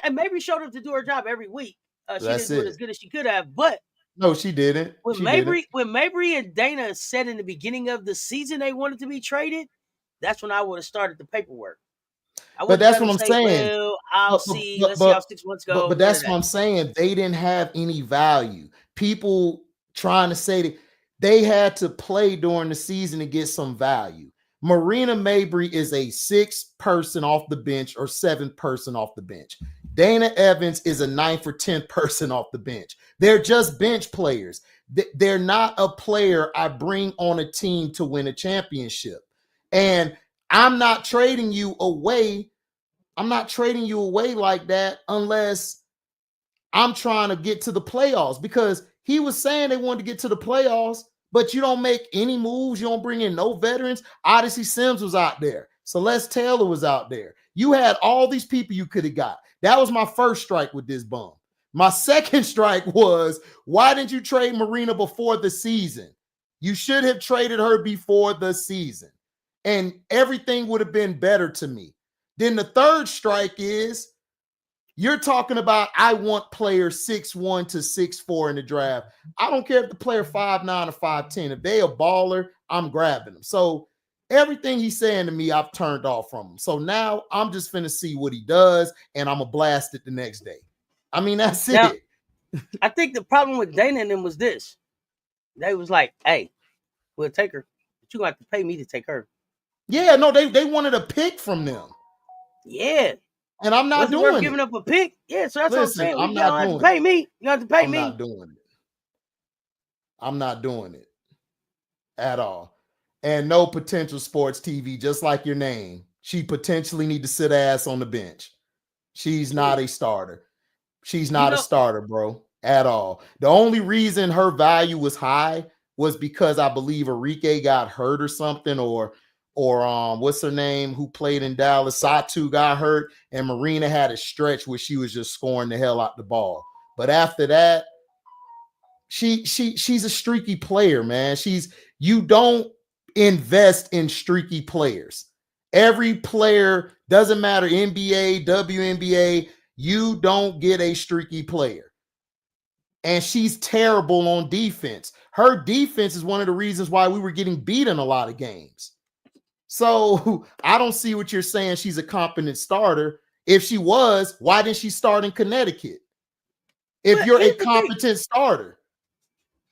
and Mabry showed up to do her job every week. She didn't do it as good as she could have, but no, she didn't. When Mabry and Dana said in the beginning of the season they wanted to be traded, that's when I would have started the paperwork. But that's what I'm saying. Well, I'll see. Let's see how 6 months go. But that's what I'm saying. They didn't have any value. People trying to say that they had to play during the season to get some value. Marina Mabry is a 6th person off the bench or 7th person off the bench. Dana Evans is a 9th or 10th person off the bench. They're just bench players. They're not a player I bring on a team to win a championship. And I'm not trading you away. I'm not trading you away like that unless I'm trying to get to the playoffs, because he was saying they wanted to get to the playoffs, but you don't make any moves. You don't bring in no veterans. Odyssey Sims was out there. Celeste Taylor was out there. You had all these people you could have got. That was my first strike with this bum. My second strike was, why didn't you trade Marina before the season? You should have traded her before the season, and everything would have been better to me. Then the third strike is, you're talking about, I want players 6'1" to 6'4" in the draft. I don't care if the player 5'9" or 5'10". If they a baller, I'm grabbing them. So everything he's saying to me, I've turned off from him. So now I'm just finna see what he does, and I'm going to blast it the next day. I mean, that's it. I think the problem with Dana and them was this. They was like, hey, we'll take her, but you're going to have to pay me to take her. Yeah, no, they wanted a pick from them. Yeah. And I'm not doing giving up a pick. Yeah, so that's what I'm saying. I'm you not don't doing have to pay me. You have to pay me. I'm not doing it. I'm not doing it at all. And no potential sports TV, just like your name. She potentially need to sit ass on the bench. She's not a starter. She's not a starter, bro, at all. The only reason her value was high was because I believe Enrique got hurt or something, or what's her name who played in Dallas? Satu got hurt, and Marina had a stretch where she was just scoring the hell out the ball. But after that, she's a streaky player, man. You don't invest in streaky players. Every player, doesn't matter, NBA, WNBA, you don't get a streaky player. And she's terrible on defense. Her defense is one of the reasons why we were getting beat in a lot of games. So I don't see what you're saying. She's a competent starter. If she was, why didn't she start in Connecticut? If you're a competent starter,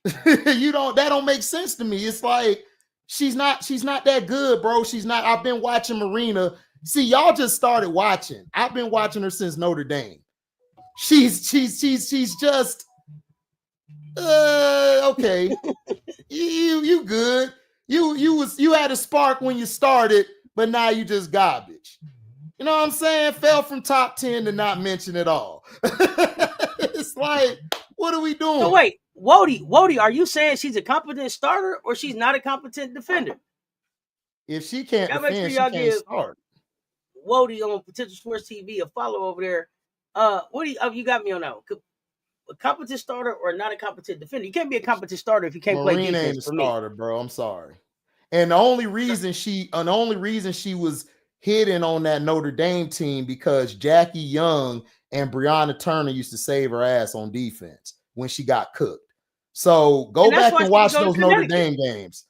that don't make sense to me. It's like she's not that good, bro. She's not. I've been watching Marina. See, y'all just started watching. I've been watching her since Notre Dame. She's just okay. you good. You had a spark when you started, but now you just garbage. You know what I'm saying? Fell from top 10 to not mention at all. It's like, what are we doing? So wait, Wody, are you saying she's a competent starter or she's not a competent defender? If she can't defend, she can't start. Wody on Potential Sports TV a follow over there. What do you got me on that one? A competent starter or not a competent defender? You can't be a competent starter if you can't play defense. Ain't a starter, bro. I'm sorry. And the only reason she was hidden on that Notre Dame team because Jackie Young and Brianna Turner used to save her ass on defense when she got cooked. So go back and watch those Notre Dame games.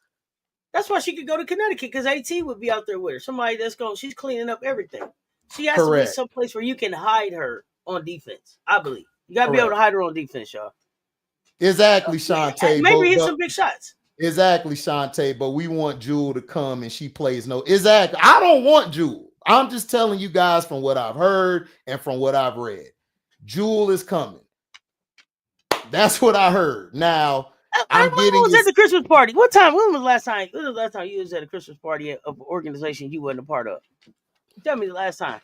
That's why she could go to Connecticut, because AT would be out there with her. Somebody she's cleaning up everything. She has to be someplace where you can hide her on defense, I believe. You got to be able to hide her on defense, y'all. Exactly, Shantae. Maybe hit some big shots. Exactly, Shantae, but we want Juwel to come and she plays no. Exactly. I don't want Juwel. I'm just telling you guys from what I've heard and from what I've read. Juwel is coming. That's what I heard. Now, I was at the Christmas party. When was the last time? When was the last time you was at a Christmas party of an organization you wasn't a part of? Tell me the last time.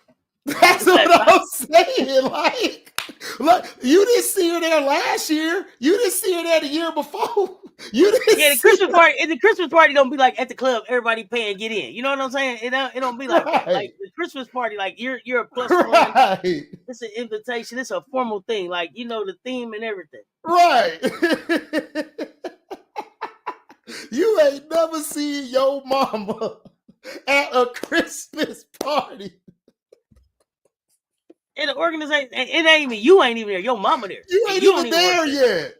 That's what I'm saying. Like, look, you didn't see her there last year. You didn't see her there the year before. The Christmas party. And the Christmas party don't be like at the club, everybody pay and get in. You know what I'm saying? It don't be like that. Like the Christmas party, like you're a plus one. It's an invitation. It's a formal thing. Like the theme and everything. Right. You ain't never seen your mama at a Christmas party. In an organization, you ain't even there. Your mama there. You ain't even there yet.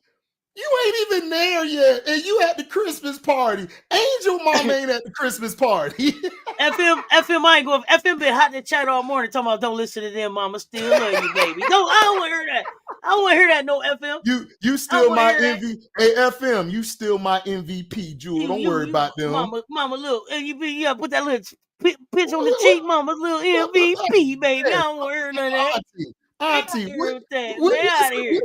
You ain't even there yet, and you at the Christmas party. Angel mama ain't at the Christmas party. FM, I ain't going. FM been hot in the chat all morning talking about don't listen to them, mama. Still love you, baby. No, I don't want to hear that. I don't want to hear that. No, FM. You still my MVP. Hey, FM, you still my MVP, Juwel. Don't worry about them. Mama, look, you gotta put that little pinch on the cheek, mama. Little MVP, baby. I don't want to hear none of that. Auntie, what's your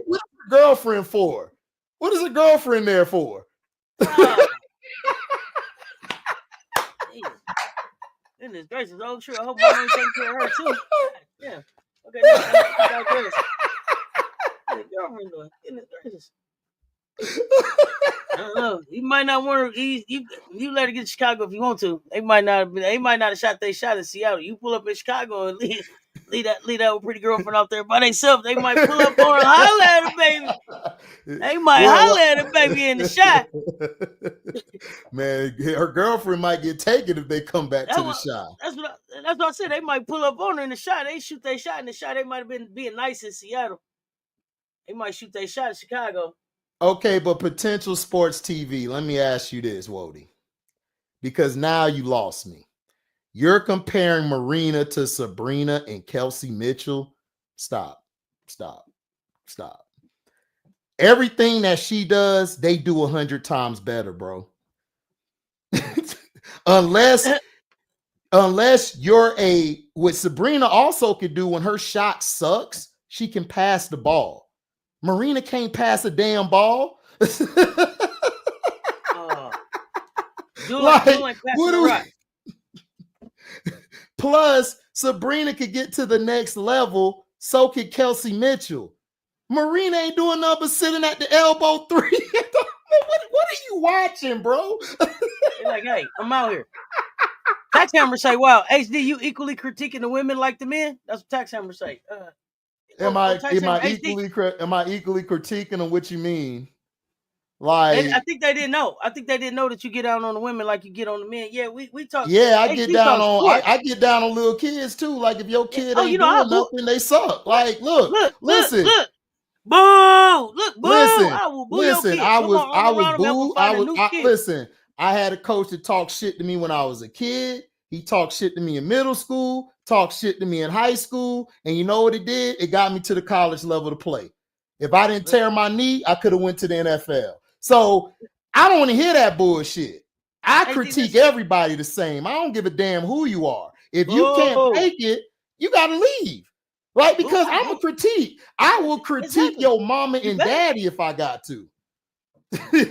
girlfriend for? What is a girlfriend there for? Goodness gracious. Oh, sure. I hope I'm going to take care of her, too. Yeah. Okay, now, girlfriend doing? Goodness gracious. I don't know. You might not want to. You let her get to Chicago if you want to. They might not have shot their shot in Seattle. You pull up in Chicago and leave that pretty girlfriend out there by themselves. They might pull up on her, holler at her, baby. They might holler at her, baby, in the shot. Man, her girlfriend might get taken if they come back to the shot. That's what I said. They might pull up on her in the shot. They shoot their shot in the shot. They might have been being nice in Seattle. They might shoot their shot in Chicago. Okay, but potential sports TV. Let me ask you this, Wody, because now you lost me. You're comparing Marina to Sabrina and Kelsey Mitchell. Stop. Everything that she does, they do 100 times better, bro. Unless unless you're what Sabrina also could do when her shot sucks, she can pass the ball. Marina can't pass a damn ball. Like passing the rock. Plus, Sabrina could get to the next level, so could Kelsey Mitchell. Marina ain't doing nothing but sitting at the elbow three. What are you watching, bro? Like, hey, I'm out here. Tax Hammer say, wow, HD, you equally critiquing the women like the men? That's what Tax Hammer say. Am I equally critiquing on what you mean? Like, I think they didn't know. I think they didn't know that you get down on the women like you get on the men. Yeah, we talk. Yeah, I get down on little kids too. Like if your kid ain't doing nothing, they suck. Like, listen. Boo! Look, boo! I will boo your kid. Listen, I had a coach that talked shit to me when I was a kid. He talked shit to me in middle school, talked shit to me in high school, and you know what it did? It got me to the college level to play. If I didn't tear my knee, I could have went to the NFL. So I don't want to hear that bullshit. I critique everybody the same. I don't give a damn who you are. If you can't take it, you gotta leave. Right? Because I'm a critique. I will critique your mama and daddy if I got to. We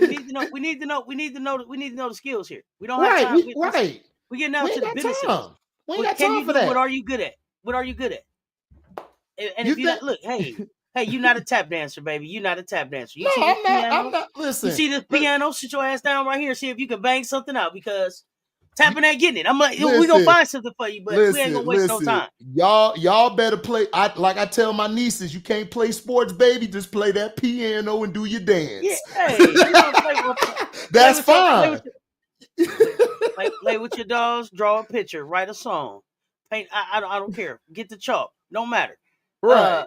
need to know the skills here. We don't have time. We get down to the business. We ain't got time for that. What are you good at? And if you look, hey, you're not a tap dancer, baby. You're not a tap dancer. I'm not. Listen. You see this piano? Sit your ass down right here. See if you can bang something out because tapping ain't getting it. I'm like, we gonna find something for you, but we ain't gonna waste no time. Y'all better play. I tell my nieces, you can't play sports, baby. Just play that piano and do your dance. Yeah, hey, that's fine. Play with your dolls. Draw a picture. Write a song. Paint. I don't care. Get the chalk. Don't matter. Right.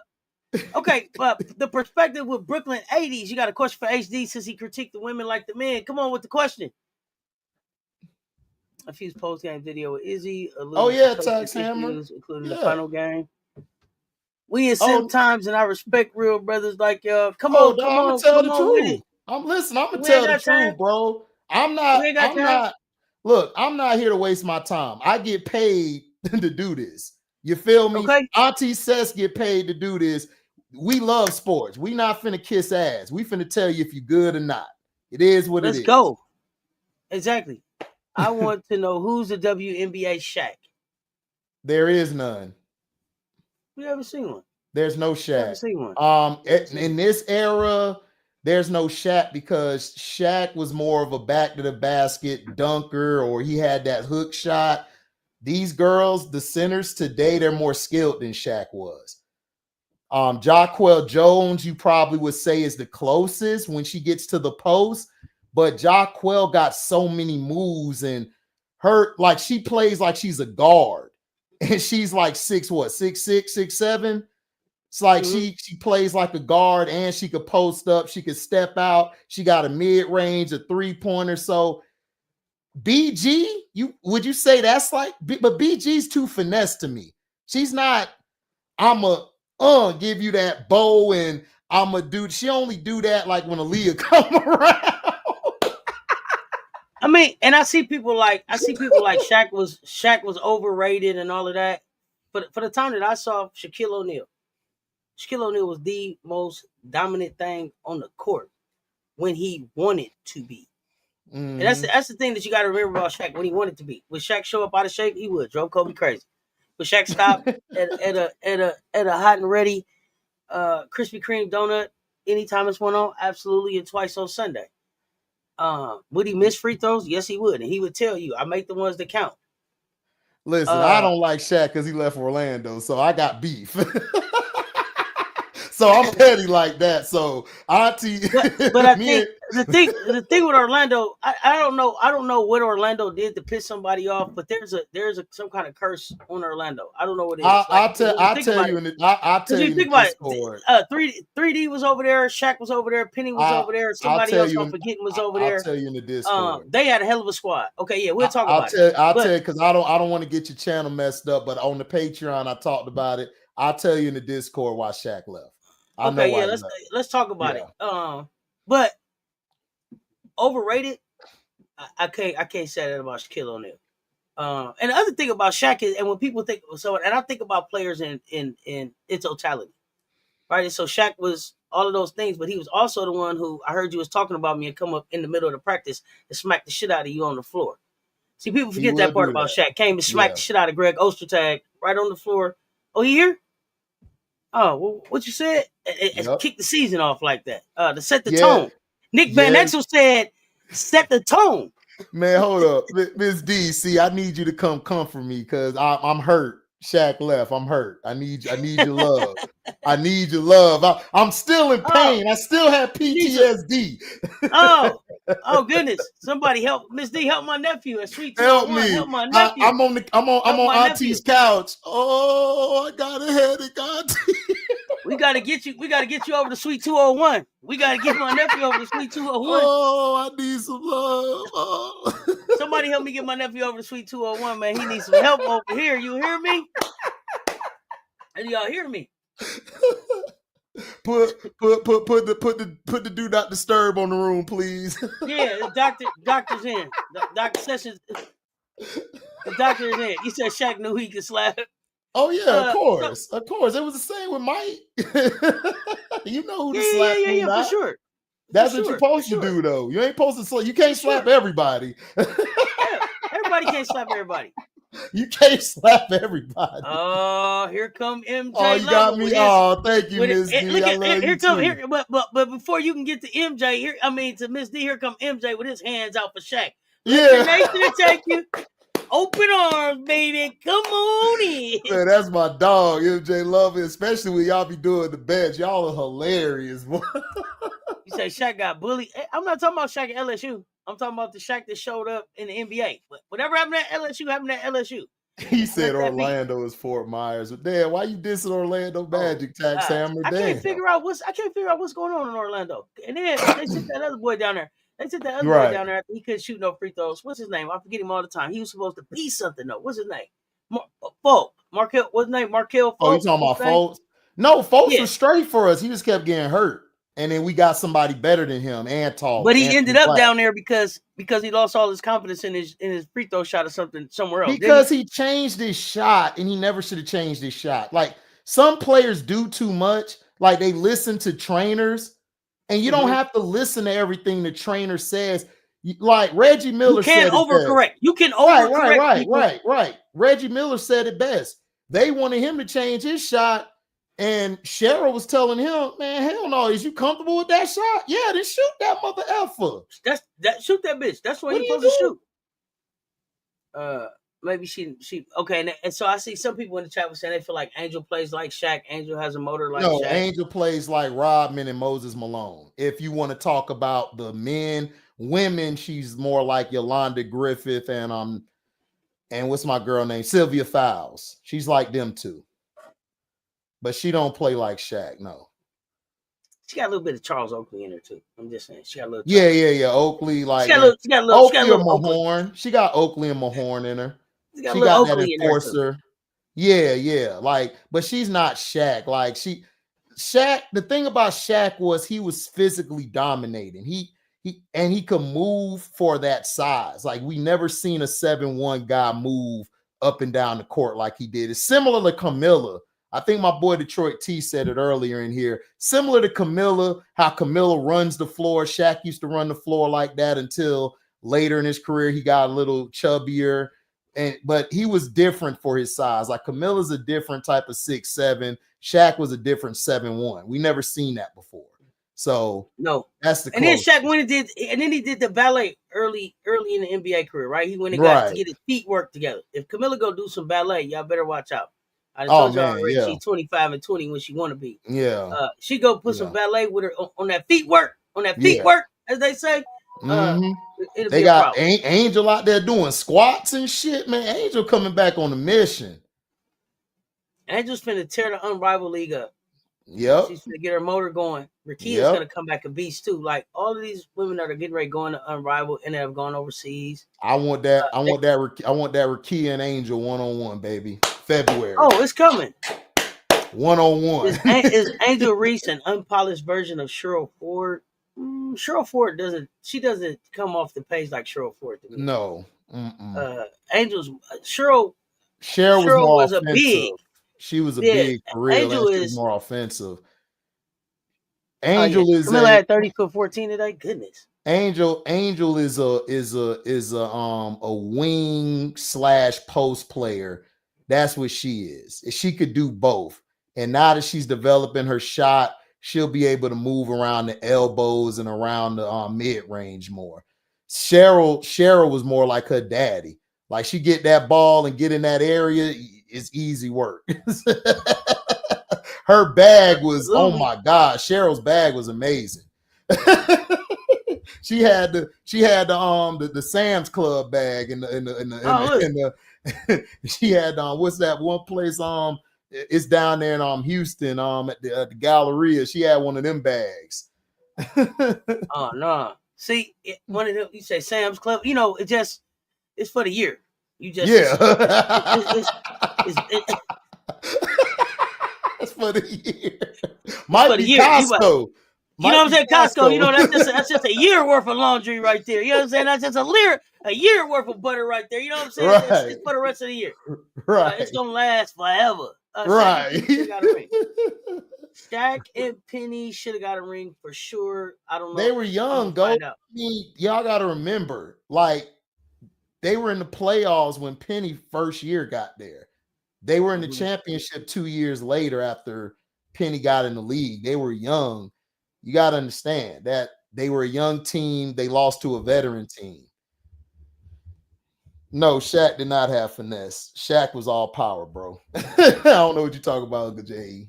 Okay, but the perspective with Brooklyn 80s, you got a question for HD since he critiqued the women like the men. Come on with the question. A few post-game video with Izzy. Tax Hammer. Including the final game. We in times, and I respect real brothers like y'all. Come on, I'm gonna tell the truth. I'm gonna tell the truth, bro. I'm not here to waste my time. I get paid to do this. You feel me? Okay. Auntie Cess get paid to do this. We love sports. We not finna kiss ass. We finna tell you if you're good or not. It is what it is. Let's go. Exactly. I want to know who's the WNBA Shaq. There is none. We haven't seen one. There's no Shaq. Haven't seen one. In this era, there's no Shaq because Shaq was more of a back to the basket dunker, or he had that hook shot. These girls, the centers today, they're more skilled than Shaq was. Jaquel Jones, you probably would say, is the closest when she gets to the post, but Jaquel got so many moves, and she plays like she's a guard, and she's like 6'6", 6'7". It's like she plays like a guard, and she could post up, she could step out, she got a mid-range, a three-pointer. So BG, would you say that's like, but BG's too finesse to me. She's not, give you that bow and I'm a dude. She only do that like when Aaliyah come around. I mean, and I see people like Shaq was overrated and all of that. But for the time that I saw Shaquille O'Neal was the most dominant thing on the court when he wanted to be. And that's the thing that you got to remember about Shaq. When he wanted to be, would Shaq show up out of shape? He would. Drove Kobe crazy. Would Shaq stop at a hot and ready Krispy Kreme donut anytime it's one on? Absolutely, and twice on Sunday. Would he miss free throws? Yes, he would, and he would tell you, "I make the ones that count." Listen, I don't like Shaq because he left Orlando, so I got beef. So I'm petty like that. So Auntie, but I think the thing with Orlando, I don't know what Orlando did to piss somebody off, but there's some kind of curse on Orlando. I don't know what it is. I'll tell you in the Discord. 3D was over there, Shaq was over there, Penny was over there, somebody else I'm forgetting was over there. I'll tell you in the Discord. They had a hell of a squad. Okay, yeah, we'll talk about it. I'll tell you because I don't want to get your channel messed up, but on the Patreon I talked about it. I'll tell you in the Discord why Shaq left. Let's talk about it. But overrated, I can't say that about Shaquille O'Neal. And the other thing about Shaq is, and when people think so, and I think about players in its totality, right? And so Shaq was all of those things, but he was also the one who I heard you was talking about me and come up in the middle of the practice and smack the shit out of you on the floor. See, people forget that part about Shaq. Came and smacked the shit out of Greg Ostertag right on the floor. Oh, he here? Oh, well, what you said? Kick the season off like that. To set the tone. Nick Van Exel said, "Set the tone." Man, hold up, Miss D. See, I need you to come comfort me because I'm hurt. Shaq left. I'm hurt. I need your love. I need your love. I'm still in pain. I still have PTSD. Oh goodness! Somebody help Miss D. Help my nephew at Sweet 201. Help me! Help my nephew. I'm on Auntie's couch. Oh, I got a headache, Auntie. We gotta get you over to Sweet 201. We gotta get my nephew over to Sweet 201. Oh, I need some love. Oh. Somebody help me get my nephew over to Sweet 201, man. He needs some help over here. You hear me? And y'all hear me? Put the do not disturb on the room, please. Yeah, the doctor's in. Dr. Sessions. The doctor is in. He said Shaq knew he could slap. Oh yeah, of course. It was the same with Mike. You know who to slap. Yeah, for sure. That's what you're supposed to do, though. You ain't supposed to slap. You can't slap everybody. Everybody can't slap everybody. You can't slap everybody. Oh, here come MJ. Oh, you got me. Oh, thank you, Miss D. But before you can get to MJ, to Miss D, here come MJ with his hands out for Shaq. Yeah. Nation take you. Open arms, baby. Come on in. Man, that's my dog, MJ Love, especially when y'all be doing the best. Y'all are hilarious, boy. You say Shaq got bullied. I'm not talking about Shaq at LSU. I'm talking about the Shaq that showed up in the NBA. But whatever happened at LSU, happened at LSU. He said Orlando is Fort Myers. But damn, why you dissing Orlando Magic, Tax Hammer? I can't figure out what's going on in Orlando. And then they sent that other boy down there. Boy down there. He couldn't shoot no free throws. What's his name? I forget him all the time. He was supposed to be something though. What's his name? Folk. Markel. What's his name? Markel Folk. Oh, you talking about Folks? No, Folks was straight for us. He just kept getting hurt. And then we got somebody better than him and tall. But he ended up down there because he lost all his confidence in his free throw shot or something somewhere else. Because he changed his shot and he never should have changed his shot. Like some players do too much. Like they listen to trainers, and you don't have to listen to everything the trainer says. Like Reggie Miller said, you can overcorrect. Right. Reggie Miller said it best. They wanted him to change his shot. And Cheryl was telling him, man, hell no, is you comfortable with that shot? Yeah, then shoot that mother effer. Shoot that bitch. That's what you're supposed to shoot. Maybe she okay. And so I see some people in the chat were saying they feel like Angel plays like Shaq. Angel has a motor like Shaq. No, Angel plays like Rodman and Moses Malone. If you want to talk about the men, women, she's more like Yolanda Griffith and what's my girl name? Sylvia Fowles. She's like them too. But she don't play like Shaq, no. She got a little bit of Charles Oakley in her too. I'm just saying, she got a little. Yeah. Oakley, like she got a little Oakley and Mahorn. She got Oakley and Mahorn in her. She got that enforcer. Yeah. Like, but she's not Shaq. Like Shaq. The thing about Shaq was he was physically dominating. He could move for that size. Like we never seen a 7'1" guy move up and down the court like he did. It's similar to Kamilla. I think my boy Detroit T said it earlier in here. Similar to Kamilla, how Kamilla runs the floor. Shaq used to run the floor like that until later in his career he got a little chubbier. But he was different for his size. Like Camilla's a different type of 6'7". Shaq was a different 7'1". We never seen that before. So no, that's the. And then Shaq went and he did the ballet early in the NBA career, right? He went and got to get his feet worked together. If Kamilla go do some ballet, y'all better watch out. I told y'all already, she's 25 and 20 when she want to be. Yeah. She go put some ballet with her on that feet work, as they say. They got Angel out there doing squats and shit, man. Angel coming back on a mission. Angel's finna tear the Unrivaled League up. Yep. She's gonna get her motor going. Rakia's gonna come back a beast too. Like all of these women that are getting ready going to Unrivaled and have gone overseas. I want that Rakia and Angel 1-on-1, baby. February. Oh, it's coming. 1-on-1. Is Angel Reese an unpolished version of Cheryl Ford? Cheryl Ford doesn't come off the page like Cheryl Ford to me. No. Angel's Cheryl was more was a offensive. big. She was a big for real. Angel and she was is more offensive. Angel is Kamilla had 30 for 14 today. Goodness. Angel is a wing / post player. That's what she is. She could do both. And now that she's developing her shot, she'll be able to move around the elbows and around the mid range more. Cheryl was more like her daddy. Like she get that ball and get in that area, it's easy work. Her bag was, oh my God, Cheryl's bag was amazing. she had the Sam's Club bag in the she had what's that one place it's down there in Houston at the Galleria. She had one of them bags. Oh no. See, one of them, you say Sam's Club, it's for the year. You just it's for the year. Might be Costco. You know what I'm saying? Costco. That's just a year worth of laundry right there. You know what I'm saying? That's just a year worth of butter right there. You know what I'm saying? Right. It's for the rest of the year. Right. It's gonna last forever. Right. Shaq and Penny should have got a ring for sure. I don't know. They were young, though. I mean, y'all got to remember, like, they were in the playoffs when Penny first year got there. They were in the championship 2 years later after Penny got in the league. They were young. You got to understand that they were a young team. They lost to a veteran team. No, Shaq did not have finesse. Shaq was all power, bro. I don't know what you're talking about, Uncle J.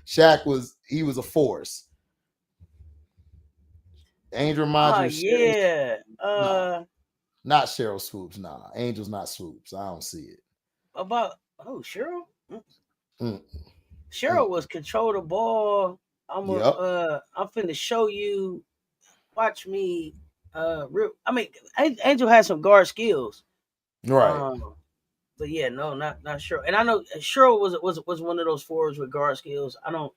Shaq was a force. Angel reminds you. Yeah. Not Cheryl Swoops. Nah, Angel's not Swoops. I don't see it. Cheryl? Cheryl was control the ball. I'm finna show you. Watch me. Angel has some guard skills. Right. But yeah, no, not Cheryl. And I know Cheryl was one of those forwards with guard skills. I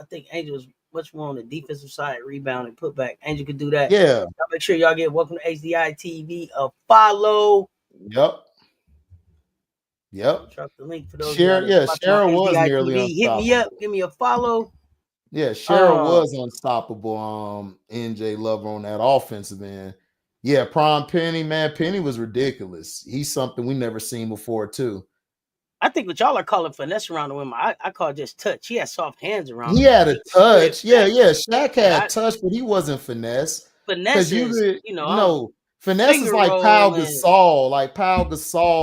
think Angel was much more on the defensive side, rebound and put back. Angel could do that. Yeah. Y'all make sure y'all get Welcome to HDI TV a follow. Yep. Drop the link for those. Cheryl was nearly TV. unstoppable. Hit me up. Give me a follow. Yeah, Cheryl was unstoppable. NJ Lover on that offensive end. Yeah, Prime Penny, man. Penny was ridiculous. He's something we never seen before, too. I think what y'all are calling finesse around the women, I call just touch. He had soft hands around. He had a touch. Yeah. Shaq had touch, but he wasn't finesse. Finesse is, finesse is like Pau Gasol,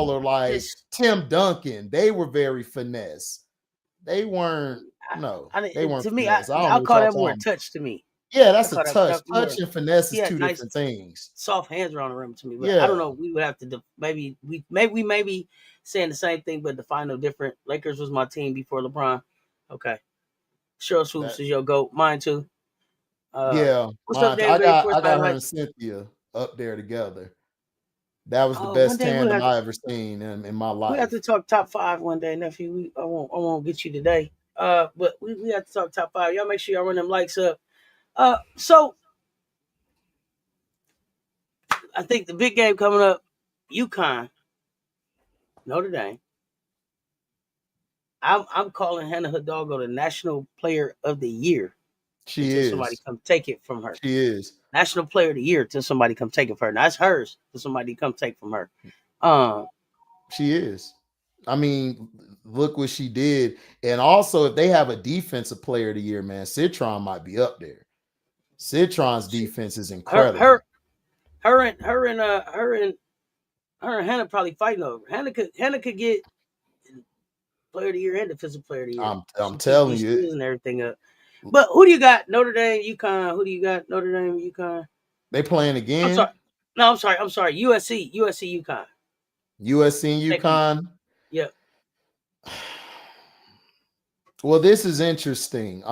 or like Tim Duncan. They were very finesse. They weren't. They weren't. To me, I'll call that more touch to me. Yeah, that's a touch. Touch and finesse is two different things. Soft hands around the rim to me. But I don't know. We would have to maybe saying the same thing, but define no different. Lakers was my team before LeBron. Okay. Cheryl Swoops is your GOAT. Mine too. What's up, David? I got her and Cynthia up there together. That was the best tandem I ever seen in my life. We have to talk top 5 one day, nephew. I won't get you today. But we have to talk top 5. Y'all make sure y'all run them likes up. So I think the big game coming up, UConn, Notre Dame. I'm calling Hannah Hidalgo the National Player of the Year. She is. Somebody come take it from her. She is. National Player of the Year till somebody come take it from her. That's hers till somebody come take from her. She is. I mean, look what she did. And also, if they have a defensive player of the year, man, Citron might be up there. Citron's defense is incredible. Her and Hannah probably fighting over. Hannah could get player of the year and defensive player of the year. I'm telling you, and everything up. But who do you got? Notre Dame, UConn. Who do you got? Notre Dame, UConn. They playing again? I'm sorry. USC, UConn. USC and UConn. Yep. Well, this is interesting.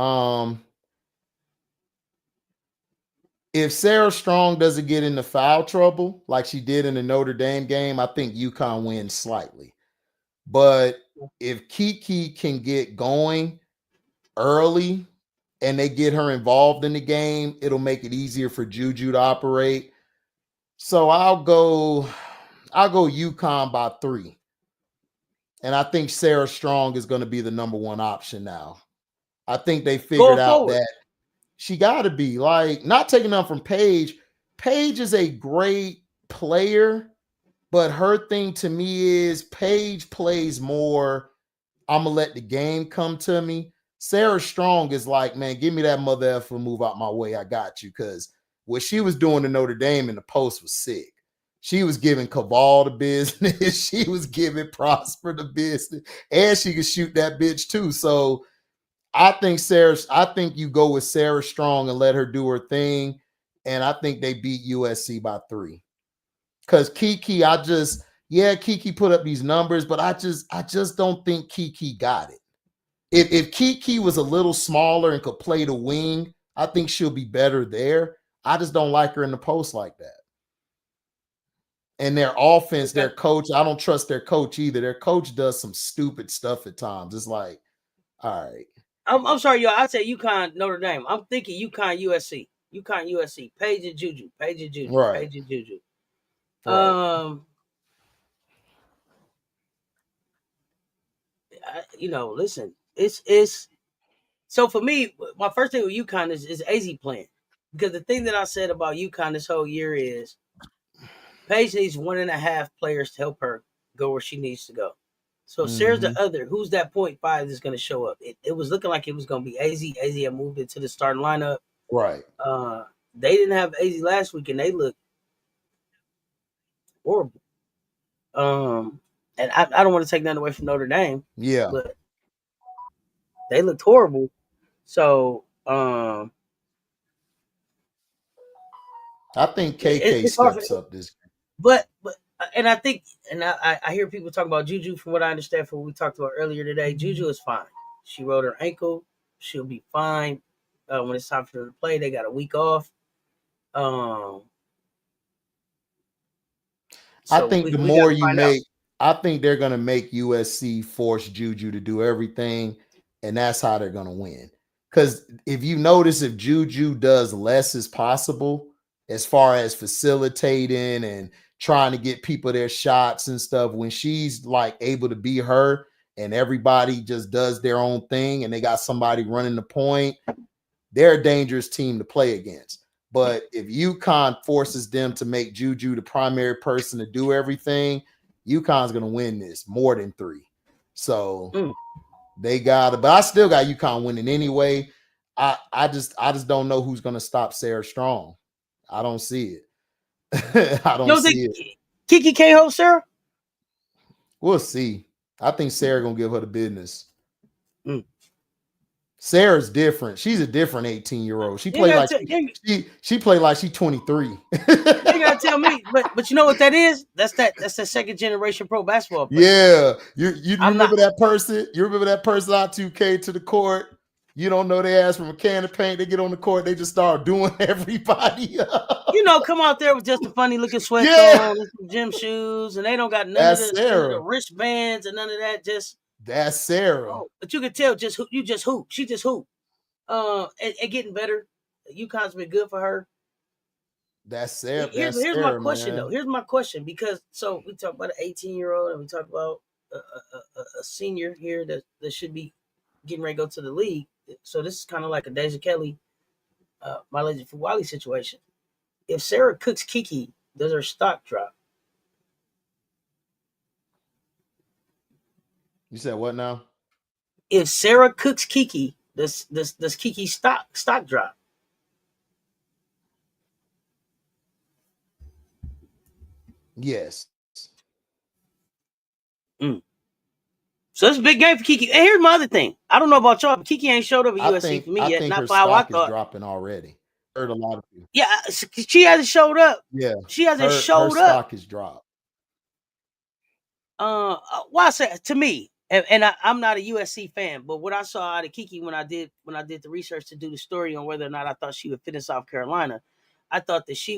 If Sarah Strong doesn't get into foul trouble like she did in the Notre Dame game, I think UConn wins slightly. But if Kiki can get going early and they get her involved in the game, it'll make it easier for Juju to operate. So I'll go UConn by 3. And I think Sarah Strong is going to be the number one option now. I think they figured Going out forward. that she got to be, like, not taking them from Paige. Paige is a great player, but her thing to me is Paige plays more, I'm going to let the game come to me. Sarah Strong is like, man, give me that mother effer, move out my way. I got you. Because what she was doing to Notre Dame in the post was sick. She was giving Caval the business. She was giving Prosper the business. And she could shoot that bitch too. So I think you go with Sarah Strong and let her do her thing. And I think they beat USC by 3. Because Kiki, Kiki put up these numbers, but I just don't think Kiki got it. If Kiki was a little smaller and could play the wing, I think she'll be better there. I just don't like her in the post like that. And their offense, their coach, I don't trust their coach either. Their coach does some stupid stuff at times. It's like, all right. I'm sorry, y'all. I said UConn Notre Dame. I'm thinking UConn USC. UConn USC. Paige and Juju. Paige and Juju. Right. Paige and Juju. Right. Listen, it's so for me, my first thing with UConn is AZ playing. Because the thing that I said about UConn this whole year is Paige needs 1.5 players to help her go where she needs to go. So Sarah's the other. Who's that 0.5 that's going to show up? It was looking like it was going to be AZ. AZ had moved into the starting lineup. Right. They didn't have AZ last week, and they looked horrible. And I don't want to take nothing away from Notre Dame. Yeah. But they looked horrible. So I think KK steps up this game. But and I think, and I hear people talk about Juju. From what I understand, from what we talked about earlier today, Juju is fine. She rolled her ankle. She'll be fine when it's time for her to play. They got a week off. I think the more you make, I think they're going to make USC force Juju to do everything, and that's how they're going to win. Because if you notice, if Juju does less as possible, as far as facilitating and trying to get people their shots and stuff, when she's like able to be her and everybody just does their own thing and they got somebody running the point, they're a dangerous team to play against. But if UConn forces them to make Juju the primary person to do everything, UConn's going to win this more than 3. So they got it. But I still got UConn winning anyway. I just don't know who's going to stop Sarah Strong. I don't see it. I don't see it. Kiki can't hold Sarah? We'll see. I think Sarah going to give her the business. Sarah's different. She's a different 18-year-old. She played like she played like she's 23. You gotta tell me, but you know what that is? That's that second generation pro basketball player. Yeah, you remember that person? You remember that person out 2K to the court? You don't know they ass from a can of paint. They get on the court, they just start doing everybody up. Come out there with just a funny looking sweat on and some gym shoes, and they don't got none of the wristbands and none of that. Just that's Sarah. Oh, but you can tell you just hoop. She just hoop. And getting better. UConn's been good for her. That's Sarah. Here's my question though. Here's my question, because so we talk about an 18-year-old and we talk about a senior here that should be getting ready to go to the league. So this is kind of like a Deja Kelly, my legend for Wally situation. If Sarah cooks Kiki, does her stock drop? You said what now? If Sarah cooks Kiki, does Kiki stock drop? Yes. So it's a big game for Kiki. And here's my other thing. I don't know about y'all, but Kiki ain't showed up at USC for me yet. Not for how I thought. Is dropping already. Heard a lot of people. Yeah, she hasn't showed up. Yeah, she hasn't showed her up. Stock is dropped. Well, I said to me, and I'm not a USC fan, but what I saw out of Kiki when I did the research to do the story on whether or not I thought she would fit in South Carolina, I thought that she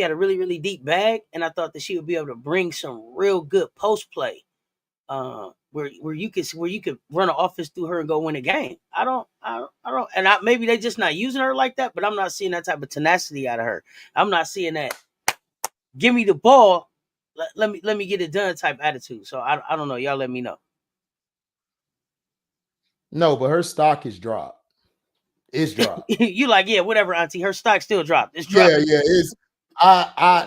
had a really, really deep bag, and I thought that she would be able to bring some real good post play. where you could run an offense through her and go win a game. I don't, and maybe they just not using her like that, but I'm not seeing that type of tenacity out of her. I'm not seeing that. Give me the ball, let me get it done type attitude. So I don't know. Y'all let me know. No, but her stock is dropped. It's dropped. You like, yeah, whatever, Auntie. Her stock still dropped. It's dropped. Yeah.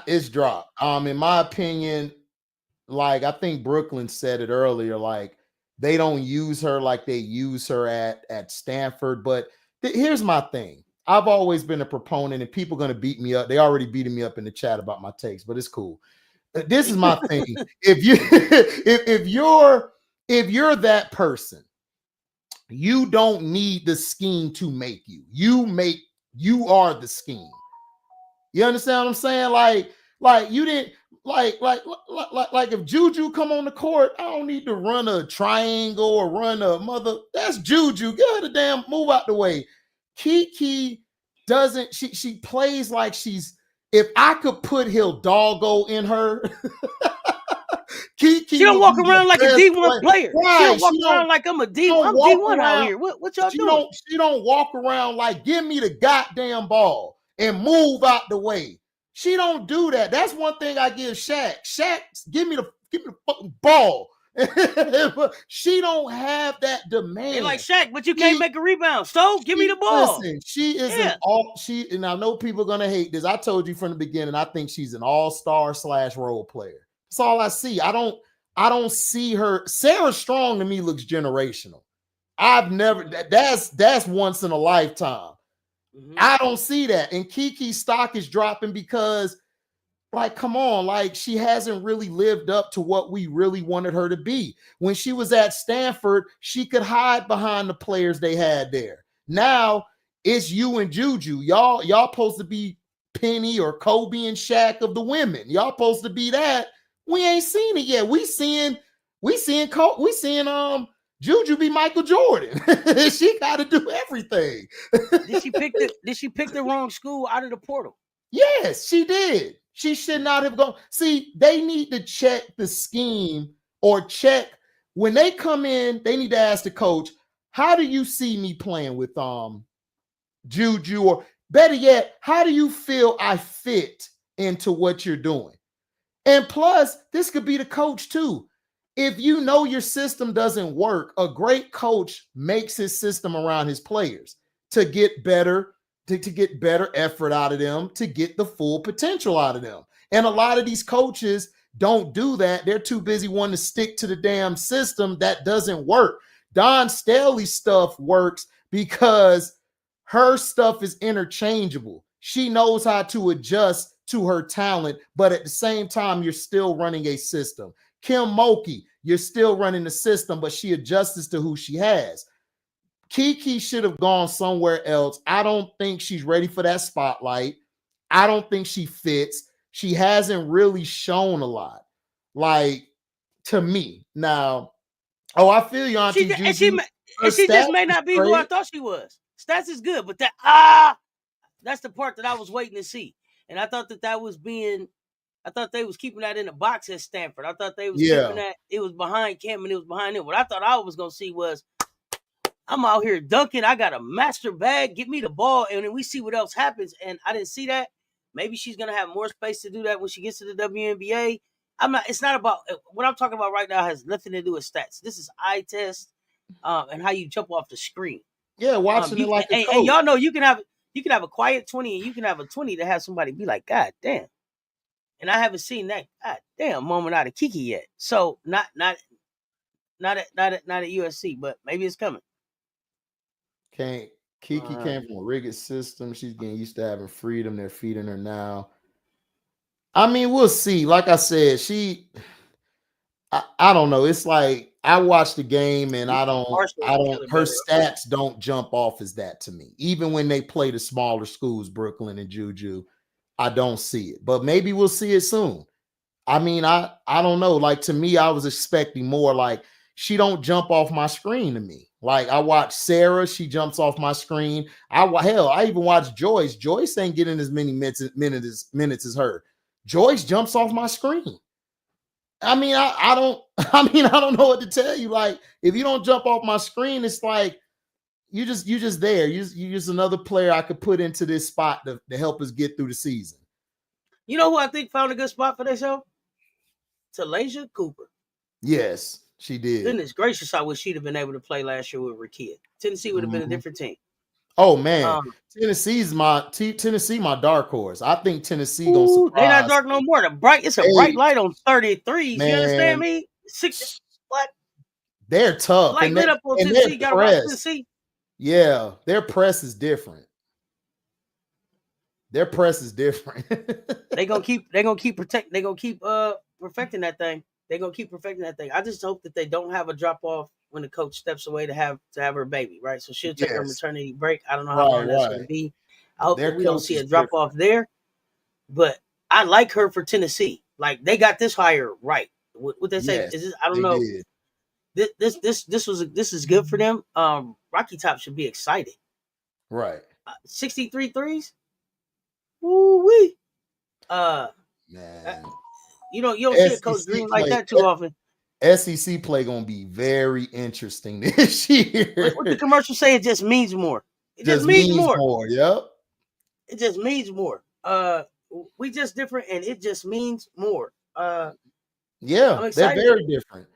It's dropped. In my opinion, like I think Brooklyn said it earlier, like they don't use her like they use her at Stanford. But here's my thing. I've always been a proponent, and people are going to beat me up. They already beating me up in the chat about my takes, but it's cool. This is my thing. If you if you're that person, you don't need the scheme to make you. You are the scheme. You understand what I'm saying? Like you didn't like if Juju come on the court, I don't need to run a triangle or run a mother. That's Juju. Get her the damn move out the way. Kiki doesn't. She plays like she's. If I could put Hidalgo in her. Kiki, she don't walk around like a D1 player. Right. She don't walk around like I'm a D1. I'm D1 out here. What y'all doing? She don't walk around like give me the goddamn ball and move out the way. She don't do that. That's one thing I give Shaq. Shaq, give me the fucking ball. She don't have that demand. They're like Shaq, but you can't make a rebound. So give me the ball. Listen, she is an all. And I know people are gonna hate this. I told you from the beginning. I think she's an all-star / role player. That's all I see. I don't see her. Sarah Strong to me looks generational. I've never. That's once in a lifetime. Mm-hmm. I don't see that. And Kiki's stock is dropping because, like, come on, like she hasn't really lived up to what we really wanted her to be. When she was at Stanford, she could hide behind the players they had there. Now it's you and Juju. Y'all supposed to be Penny or Kobe and Shaq of the women. Y'all supposed to be that. We ain't seen it yet. We seeing Juju be Michael Jordan. She got to do everything. Did she pick the wrong school out of the portal? Yes, she did. She should not have gone. See, they need to check the scheme or check when they come in. They need to ask the coach, "How do you see me playing with Juju?" Or better yet, how do you feel I fit into what you're doing? And plus, this could be the coach too. If you know your system doesn't work, a great coach makes his system around his players to get better, to get better effort out of them, to get the full potential out of them. And a lot of these coaches don't do that. They're too busy wanting to stick to the damn system that doesn't work. Don Staley's stuff works because her stuff is interchangeable. She knows how to adjust to her talent, but at the same time, you're still running a system. Kim Mulkey, you're still running the system, but she adjusts to who she has. Kiki should have gone somewhere else. I don't think she's ready for that spotlight. I don't think she fits. She hasn't really shown a lot, like, to me. Now, I feel you, Auntie Juju. She just may not be who I thought she was. Stats is good, but that's the part that I was waiting to see. And I thought that was I thought they was keeping that in the box at Stanford. I thought they was keeping that. It was behind Cam and it was behind him. What I thought I was going to see was, I'm out here dunking. I got a master bag. Get me the ball. And then we see what else happens. And I didn't see that. Maybe she's going to have more space to do that when she gets to the WNBA. It's not about, what I'm talking about right now has nothing to do with stats. This is eye test and how you jump off the screen. Yeah, watching it like a coach. And y'all know you can have a quiet 20 and you can have a 20 to have somebody be like, God damn. And I haven't seen that God damn moment out of Kiki yet. So not at USC, but maybe it's coming. Kiki came from a rigged system. She's getting used to having freedom. They're feeding her now. I mean, we'll see. Like I said, I don't know. It's like I watched the game and I don't her stats don't jump off as that to me. Even when they play the smaller schools, Brooklyn and Juju, I don't see it. But maybe we'll see it soon. I mean, I don't know. Like, to me, I was expecting more. Like, she don't jump off my screen to me. Like, I watch Sarah, she jumps off my screen. I even watch Joyce. Joyce ain't getting as many minutes as her. Joyce jumps off my screen. I mean, I don't. I mean, I don't know what to tell you. Like, if you don't jump off my screen, it's like you just there. You just another player I could put into this spot to help us get through the season. You know who I think found a good spot for themselves? Talasia Cooper. Yes, she did. Goodness gracious, I wish she'd have been able to play last year with Rakia. Tennessee would have been a different team. Oh man, Tennessee's Tennessee my dark horse. I think Tennessee gonna surprise. They not dark no more. It's a bright light on 33s. Man, you understand me? What? They're tough. Light lit up on Tennessee. Got to watch Tennessee. Yeah, their press is different. Their press is different. They're gonna keep perfecting that thing. They're gonna keep perfecting that thing. I just hope that they don't have a drop off when the coach steps away to have her baby, right? So she'll take her maternity break. I don't know how long that's gonna be. I hope that we don't see a drop off there. But I like her for Tennessee. Like, they got this hire right. What they say is this, I don't know. This is good for them. Rocky Top should be excited. Right. 63 threes. Woo wee. Man. You don't see a Coach Green like that too often. SEC play gonna be very interesting this year. What the commercial say? It just means more. It just means more. Yep. It just means more. We just different, and it just means more. Yeah, they're very different.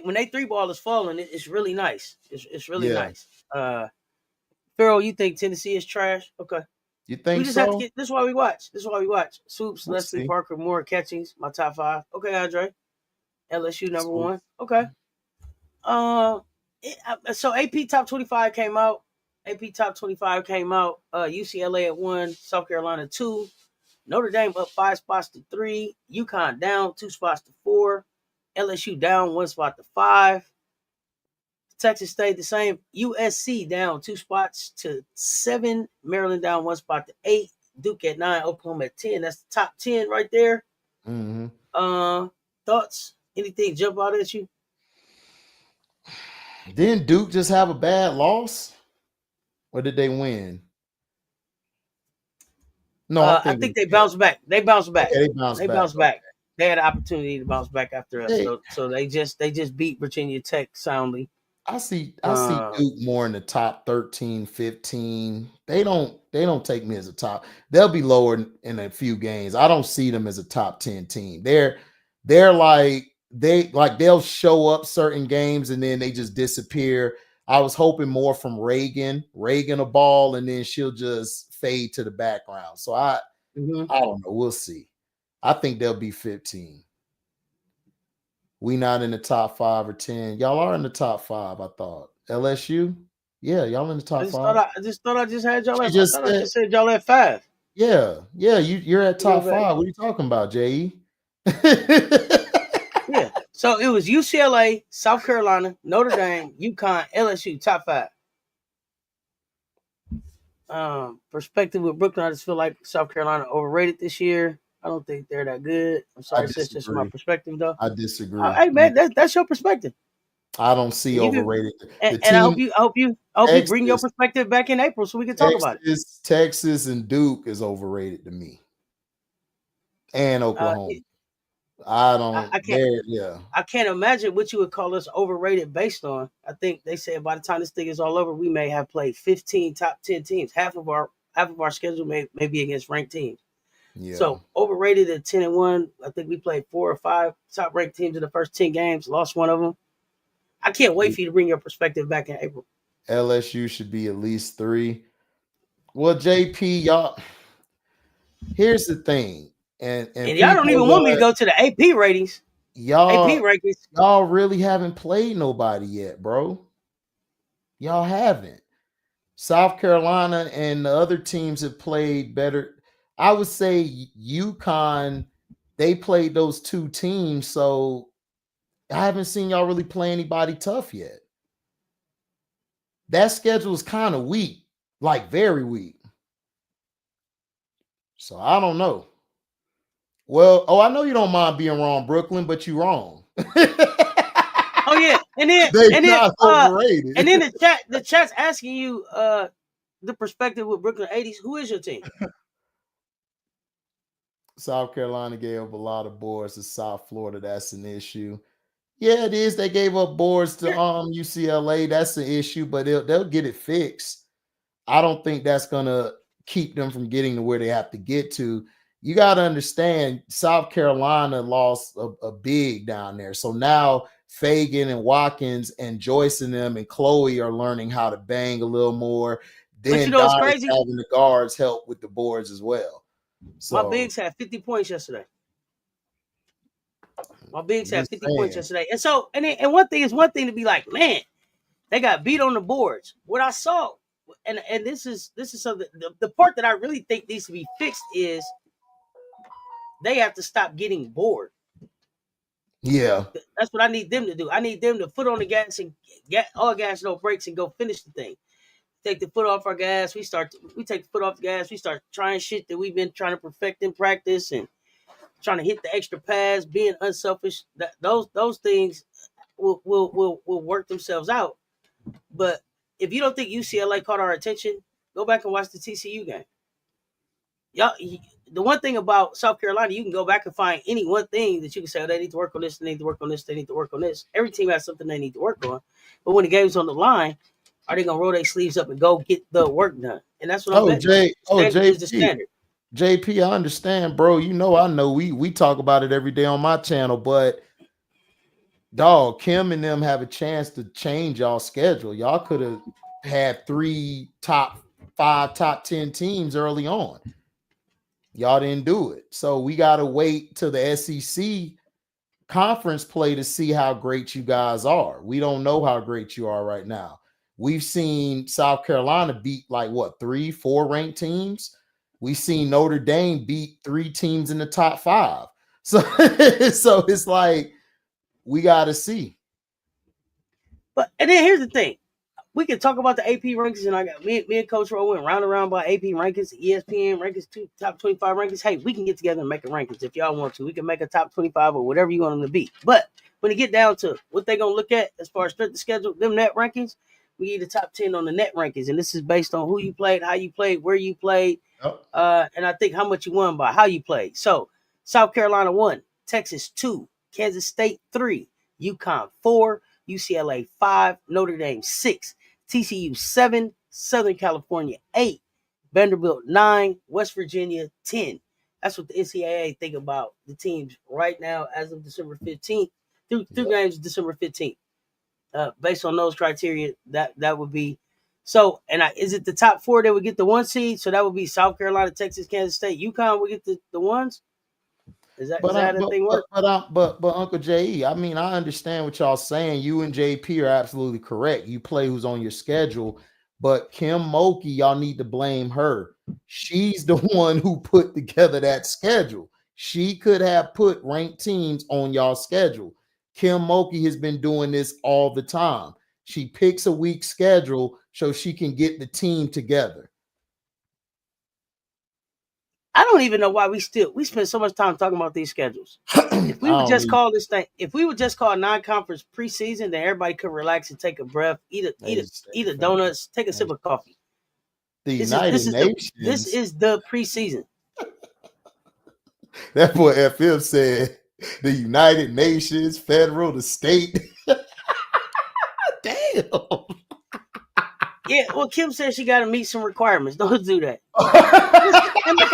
When they three ball is falling, it's really nice. It's really nice. Pharaoh, you think Tennessee is trash? Okay. You think we just so? have to get. This is why we watch. Swoops, Leslie Parker, more catchings. My top 5. Okay, Andre. LSU number 1. Okay. So AP top 25 came out. UCLA at 1, South Carolina 2, Notre Dame up 5 spots to 3, UConn down 2 spots to 4, LSU down 1 spot to 5. Texas stayed the same. USC down 2 spots to 7. Maryland down 1 spot to 8. Duke at 9. Oklahoma at 10. That's the top 10 right there. Thoughts? Anything jump out at you? Didn't Duke just have a bad loss? Or did they win? No, I think they bounced back. They bounced back. Okay, they bounced back. They had an opportunity to bounce back after us. So they just beat Virginia Tech soundly. I see Duke more in the top 13, 15. They don't take me as a top. They'll be lower in a few games. I don't see them as a top 10 team. They're like they'll show up certain games and then they just disappear. I was hoping more from Reagan a ball, and then she'll just fade to the background. So I don't know. We'll see. I think they'll be 15. We not in the top 5 or 10. Y'all are in the top 5, I thought. LSU? Yeah, y'all in the top 5. I just thought I just had y'all at 5. I just said y'all at 5. Yeah, you're at top 5. What are you talking about, J.E.? Yeah. So it was UCLA, South Carolina, Notre Dame, UConn, LSU, top 5. Perspective with Brooklyn, I just feel like South Carolina overrated this year. I don't think they're that good. I'm sorry, that's just my perspective, though. I disagree. Hey, man, that's your perspective. I don't see overrated. And I hope you bring your perspective back in April so we can talk about it. Texas and Duke is overrated to me, and Oklahoma. I can't imagine what you would call us overrated based on. I think they said by the time this thing is all over, we may have played 15 top 10 teams. Half of our schedule may be against ranked teams. Yeah. So overrated at 10-1. I think we played 4 or 5 top ranked teams in the first 10 games. Lost one of them. I can't wait for you to bring your perspective back in April. LSU should be at least 3. Well, JP, y'all. Here's the thing. And y'all don't even want me to go to the AP ratings. Y'all really haven't played nobody yet, bro. Y'all haven't. South Carolina and the other teams have played better. I would say UConn, they played those 2 teams, so I haven't seen y'all really play anybody tough yet. That schedule is kind of weak, like very weak. So I don't know. Well, I know you don't mind being wrong, Brooklyn, but you're wrong. Oh yeah, and then the chat's asking you the perspective with Brooklyn 80s. Who is your team? South Carolina gave up a lot of boards to South Florida. That's an issue. Yeah, it is. They gave up boards to UCLA. That's an issue, but they'll get it fixed. I don't think that's gonna keep them from getting to where they have to get to. You got to understand, South Carolina lost a big down there. So now Fagan and Watkins and Joyce and them and Chloe are learning how to bang a little more. Then what's crazy? Having the guards help with the boards as well. So my bigs had 50 points yesterday. My bigs had 50 points yesterday. And so, and one thing to be like, man, they got beat on the boards. What I saw, and this is something, the part that I really think needs to be fixed is they have to stop getting bored. Yeah. That's what I need them to do. I need them to foot on the gas and get all gas, no brakes, and go finish the thing. Take the foot off our gas. We take the foot off the gas. We start trying shit that we've been trying to perfect in practice and trying to hit the extra pass, being unselfish. Those things will work themselves out. But if you don't think UCLA caught our attention, go back and watch the TCU game. Y'all, the one thing about South Carolina, you can go back and find any one thing that you can say, oh, they need to work on this, they need to work on this, they need to work on this. Every team has something they need to work on. But when the game's on the line, are they gonna roll their sleeves up and go get the work done? And that's what I'm betting. Is the standard. JP, I understand, bro. I know we talk about it every day on my channel, but dog, Kim and them have a chance to change y'all schedule. Y'all could have had 3 top 5, top 10 teams early on. Y'all didn't do it. So we got to wait till the SEC conference play to see how great you guys are. We don't know how great you are right now. We've seen South Carolina beat 3, 4 ranked teams. We've seen Notre Dame beat 3 teams in the top 5. So it's like, we got to see. And then here's the thing. We can talk about the AP rankings, and I got me and Coach Rowe went round and round by AP rankings, ESPN rankings, top 25 rankings. Hey, we can get together and make a rankings if y'all want to. We can make a top 25 or whatever you want them to be. But when you get down to what they're going to look at as far as strength of schedule, them net rankings, we need the top 10 on the net rankings. And this is based on who you played, how you played, where you played, and I think how much you won by how you played. So South Carolina 1, Texas 2, Kansas State 3, UConn 4, UCLA 5, Notre Dame 6, TCU 7, Southern California 8, Vanderbilt 9, West Virginia 10. That's what the NCAA think about the teams right now as of December 15th, through games December 15th. Based on those criteria, that would be so. And is it the top 4 that would get the 1 seed? So that would be South Carolina, Texas, Kansas State, UConn would get the ones. Is that a thing work? But Uncle J.E., I mean, I understand what y'all saying. You and JP are absolutely correct. You play who's on your schedule. But Kim Mulkey, y'all need to blame her. She's the one who put together that schedule. She could have put ranked teams on y'all schedule. Kim Mulkey has been doing this all the time. She picks a weak schedule so she can get the team together. I don't even know why we spend so much time talking about these schedules. If we would just call this thing, if we would just call non-conference preseason, then everybody could relax and take a breath, eat a donuts, take a sip of coffee. This is the preseason. That's what FM said. The United Nations, federal, the state. Damn. Yeah, well, Kim said she got to meet some requirements. Don't do that. And like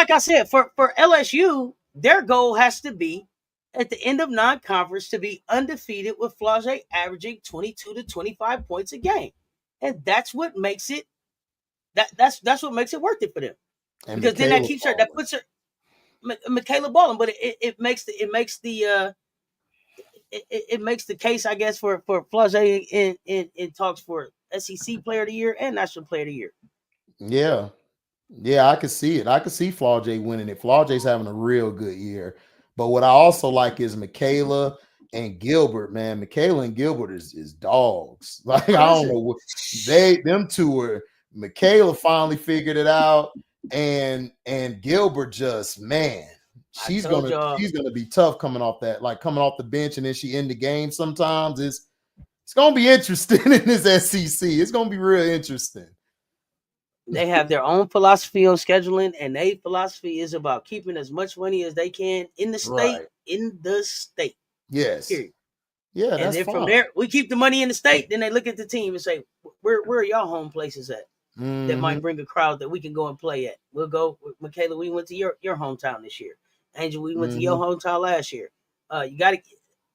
I said, for LSU, their goal has to be at the end of non-conference to be undefeated with Flage averaging 22 to 25 points a game, and that's what makes it that's what makes it worth it for them. And because Michaela then that keeps her, that puts her, Michaela balling, but it makes the case, I guess, for Flage in talks for SEC Player of the Year and National Player of the Year. Yeah, I can see it. I can see Flage winning it. Flage's having a real good year. But what I also like is Michaela and Gilbert, man. Michaela and Gilbert is dogs. Like, I don't know what them two are. Michaela finally figured it out, and Gilbert just, man, she's gonna be tough coming off the bench, and then she end the game sometimes. It's gonna be interesting in this SEC. It's gonna be real interesting. They have their own philosophy on scheduling, and their philosophy is about keeping as much money as they can in the state. Right. In the state. Yes. Period. Yeah, And that's then from fine. there, we keep the money in the state. Then they look at the team and say, where are y'all home places at that might bring a crowd that we can go and play at? We'll go. Michaela, we went to your hometown this year. Angel, we went to your hometown last year. You got to.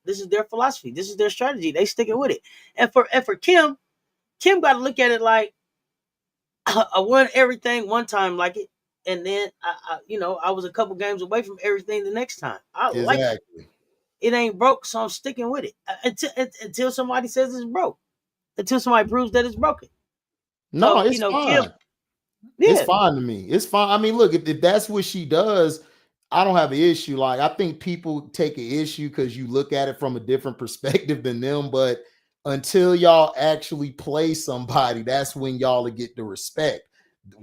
This is their philosophy. This is their strategy. They sticking with it. And for Kim got to look at it like, I won everything one time like it, and then I was a couple games away from everything the next time. I like it. It ain't broke, so I'm sticking with it until somebody says it's broke. Until somebody proves that it's broken. No, So, it's fine. Kim, It's fine to me. It's fine. I mean, look, if that's what she does, I don't have an issue. Like, I think people take an issue because you look at it from a different perspective than them. But until y'all actually play somebody, that's when y'all will get the respect.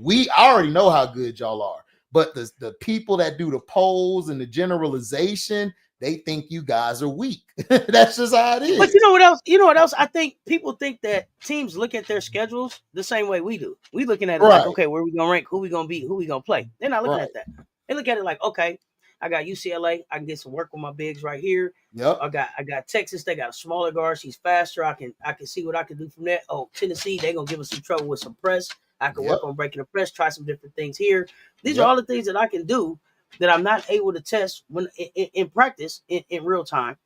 I already know how good y'all are. But the people that do the polls and the generalization, they think you guys are weak. That's just how it is. But you know what else? I think people think that teams look at their schedules the same way we do. We looking at it like, okay, where we gonna rank, who we gonna beat, who we gonna play. They're not looking at that. They look at it like, okay, I got UCLA. I can get some work with my bigs right here. Yep. I got Texas. They got a smaller guard. She's faster. I can see what I can do from there. Oh, Tennessee, they gonna give us some trouble with some press. I can work on breaking the press. Try some different things here. These are all the things that I can do that I'm not able to test when in practice in real time.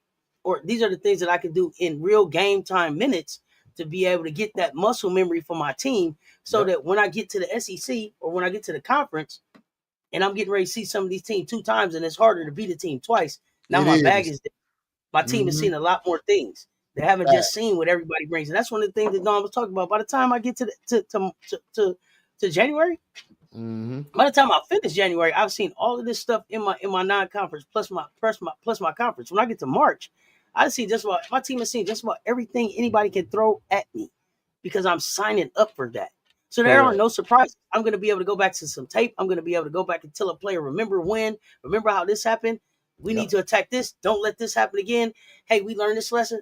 Or these are the things that I can do in real game time minutes to be able to get that muscle memory for my team, so that when I get to the SEC or when I get to the conference and I'm getting ready to see some of these teams 2 times and it's harder to beat a team twice. Now my bag is there. My team has seen a lot more things. They haven't just seen what everybody brings. And that's one of the things that Don was talking about. By the time I get to January, by the time I finish January, I've seen all of this stuff in my non-conference plus my conference. When I get to March, I see just about my team has seen just about everything anybody can throw at me because I'm signing up for that. So there are no surprises. I'm going to be able to go back to some tape. I'm going to be able to go back and tell a player, remember how this happened. We need to attack this. Don't let this happen again. Hey, we learned this lesson.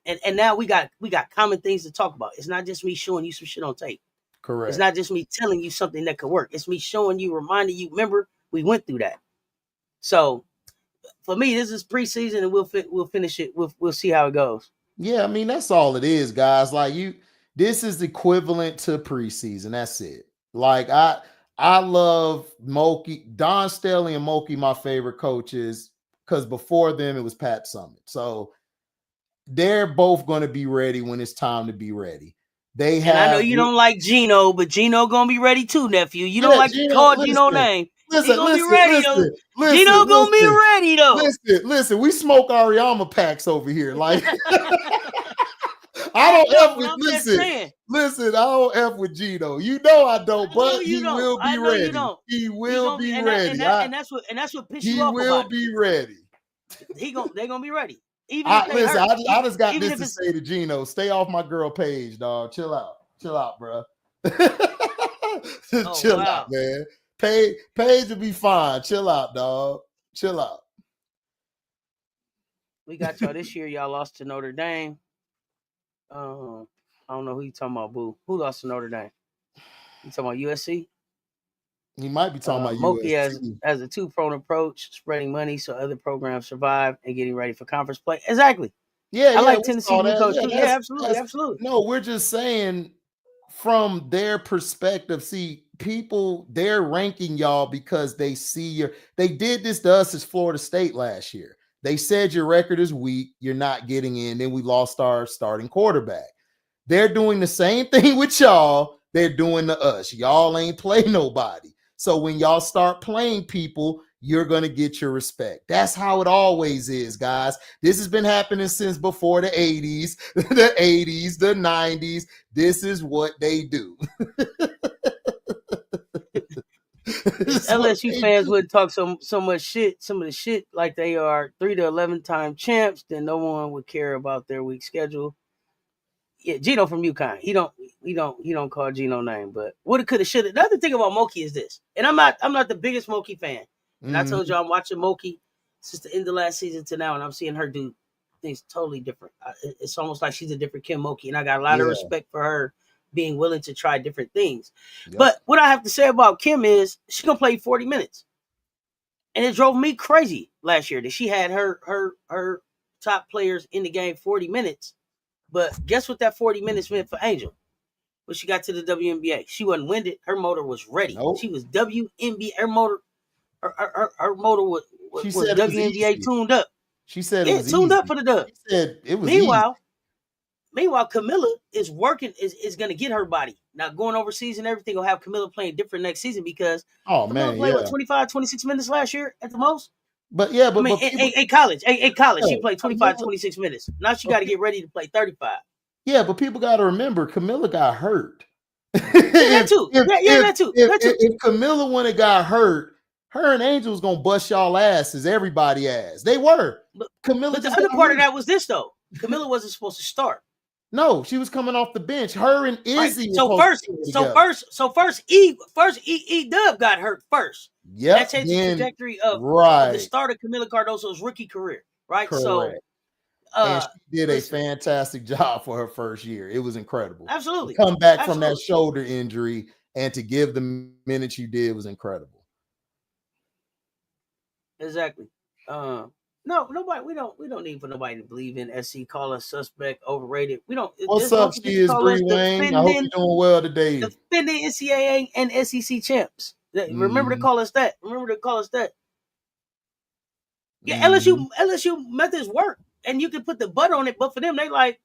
And now we got common things to talk about. It's not just me showing you some shit on tape. Correct. It's not just me telling you something that could work. It's me showing you, reminding you, remember, we went through that. So for me, this is preseason and we'll finish it. We'll see how it goes. Yeah, I mean, that's all it is, guys. Like, this is equivalent to preseason. That's it. Like, I love Mulkey, Don Staley and Mulkey, my favorite coaches, because before them it was Pat Summitt. So they're both going to be ready when it's time to be ready. They have. And I know you don't like Gino, but Gino gonna be ready too, nephew. You don't like to call Gino name. He gonna be ready though. Gino gonna be ready though. Listen. We smoke Ariama packs over here. Like, I don't F with listen. I don't F with Gino. You know I don't, but he will be ready. He will be ready. And that's what pisses you off. He will be ready. They're gonna be ready. I just got this to say to Gino. Stay off my girl page, dog. Chill out, bro. Chill out, man. Page will be fine. Chill out, dog. Chill out. We got y'all this year. Y'all lost to Notre Dame. I don't know who you talking about, boo. Who lost to Notre Dame? You talking about USC? He might be talking about Mulkey has a 2-pronged approach, spreading money so other programs survive and getting ready for conference play. Exactly. I like Tennessee blue coach too. Yeah, absolutely. No, we're just saying from their perspective. See, people, they're ranking y'all because they see they did this to us as Florida State last year. They said your record is weak, you're not getting in. Then we lost our starting quarterback. They're doing the same thing with y'all. They're doing to us. Y'all ain't play nobody. So when y'all start playing people, you're going to get your respect. That's how it always is, guys. This has been happening since before the 80s, the 80s, the 90s. This is what they do. LSU fans wouldn't talk so much shit, some of the shit like they are 3 to 11-time champs, then no one would care about their week schedule. Yeah, Gino from UConn. He don't call Gino name, but woulda, coulda, shoulda. The other thing about Mulkey is this, and I'm not the biggest Mulkey fan. And I told you I'm watching Mulkey since the end of last season to now, and I'm seeing her do things totally different. It's almost like she's a different Kim Mulkey, and I got a lot of respect for her being willing to try different things. Yep. But what I have to say about Kim is she gonna play 40 minutes. And it drove me crazy last year that she had her top players in the game 40 minutes. But guess what that 40 minutes meant for Angel? When she got to the WNBA, she wasn't winded. Her motor was ready. Nope. She was WNBA. Her motor was WNBA tuned up. She said it was tuned easy. up for the dub. She said it was Meanwhile, Kamilla is working, is going to get her body. Now, going overseas and everything will have Kamilla playing different next season because Kamilla played 25, 26 minutes last year at the most. But yeah, but college, she played 25, 26 minutes. Now she got to get ready to play 35. Yeah, but people got to remember, Kamilla got hurt. That too. That too. If Kamilla wouldn't have got hurt, her and Angel was gonna bust y'all asses, everybody ass. They were. But the other part of that was this though. Kamilla wasn't supposed to start. No, she was coming off the bench. Her and Izzy. Right. So first, E Dub got hurt first. Yeah, that changed the trajectory of the start of Kamilla Cardoso's rookie career. Right. Correct. So. And she did a fantastic job for her first year. It was incredible. Absolutely. To come back from that shoulder injury and to give the minutes you did was incredible. Exactly. No, nobody. We don't need for nobody to believe in SC. Call us suspect, overrated. We don't. What's up, she is Bree Wayne? I hope you're doing well today. Defending NCAA and SEC champs. Remember to call us that. Yeah, LSU methods work. And you can put the butt on it, but for them, they like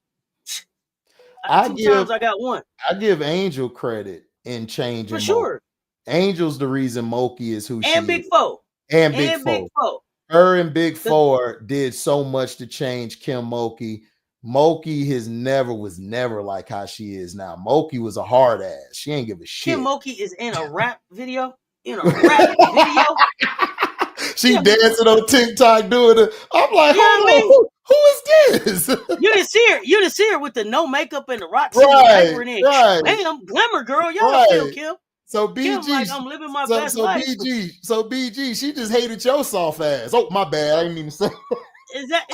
I got one. I give Angel credit in changing. For sure. Angel's the reason Moki is who she is. And Big Foe. And Big Foe. Her and Big Four did so much to change Kim Mulkey. Mulkey was never like how she is now. Mulkey was a hard ass. She ain't give a shit. Kim Mulkey is in a rap video. She dancing on TikTok doing it. I'm like, who is this? You didn't see her with the no makeup and the rock paper in it. Right. Damn, glamour girl. Y'all don't feel Kim. So BG, Kim, like, I'm living my best life. BG, she just hated your soft ass. Oh, my bad. I didn't even say. Is that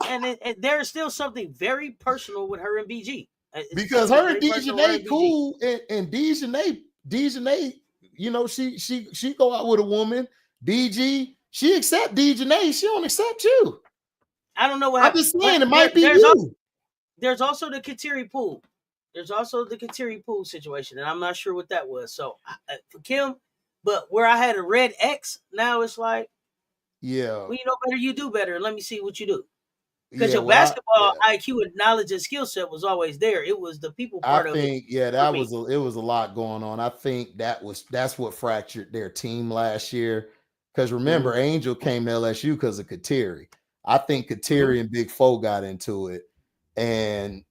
and there is still something very personal with her and BG. Because her and Dejanay cool, and Dejanay, you know, she go out with a woman. BG, she accept Dejanay. She don't accept you. I don't know what happened. I'm just saying it might be you. There's also the Kateri pool. There's also the Kateri pool situation, and I'm not sure what that was. So for Kim, but where I had a red X, now it's like, yeah, when you know better, you do better. Let me see what you do. Because your basketball IQ and knowledge and skill set was always there. It was the people part of it. It was a lot going on. I think that's what fractured their team last year. Because remember, Angel came to LSU because of Kateri. I think Kateri and Big Foe got into it, and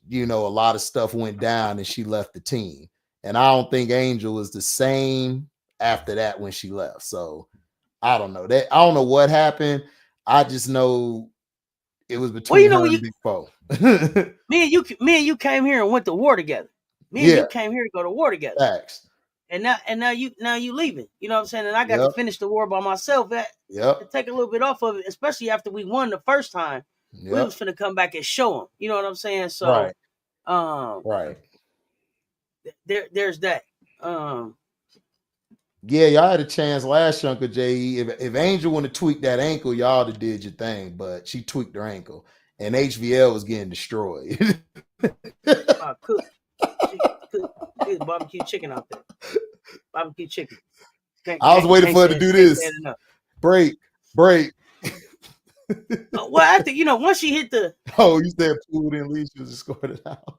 you know, a lot of stuff went down, and she left the team. And I don't think Angel was the same after that when she left. So I don't know that. I don't know what happened. I just know it was between her and Big Foe. me and you came here and went to war together. Me and you came here to go to war together. Facts. And now you leaving. You know what I'm saying? And I got to finish the war by myself. To take a little bit off of it, especially after we won the first time. We was finna come back and show them. You know what I'm saying? So, there's that. Yeah, y'all had a chance last chunk of JE. If Angel want to tweak that ankle, y'all would have did your thing, but she tweaked her ankle, and HVL was getting destroyed. Cook barbecue chicken out there. Barbecue chicken. I was waiting for her to do this. Break. Well, I think, once she hit the. Oh, you said food and leash was just scored it out.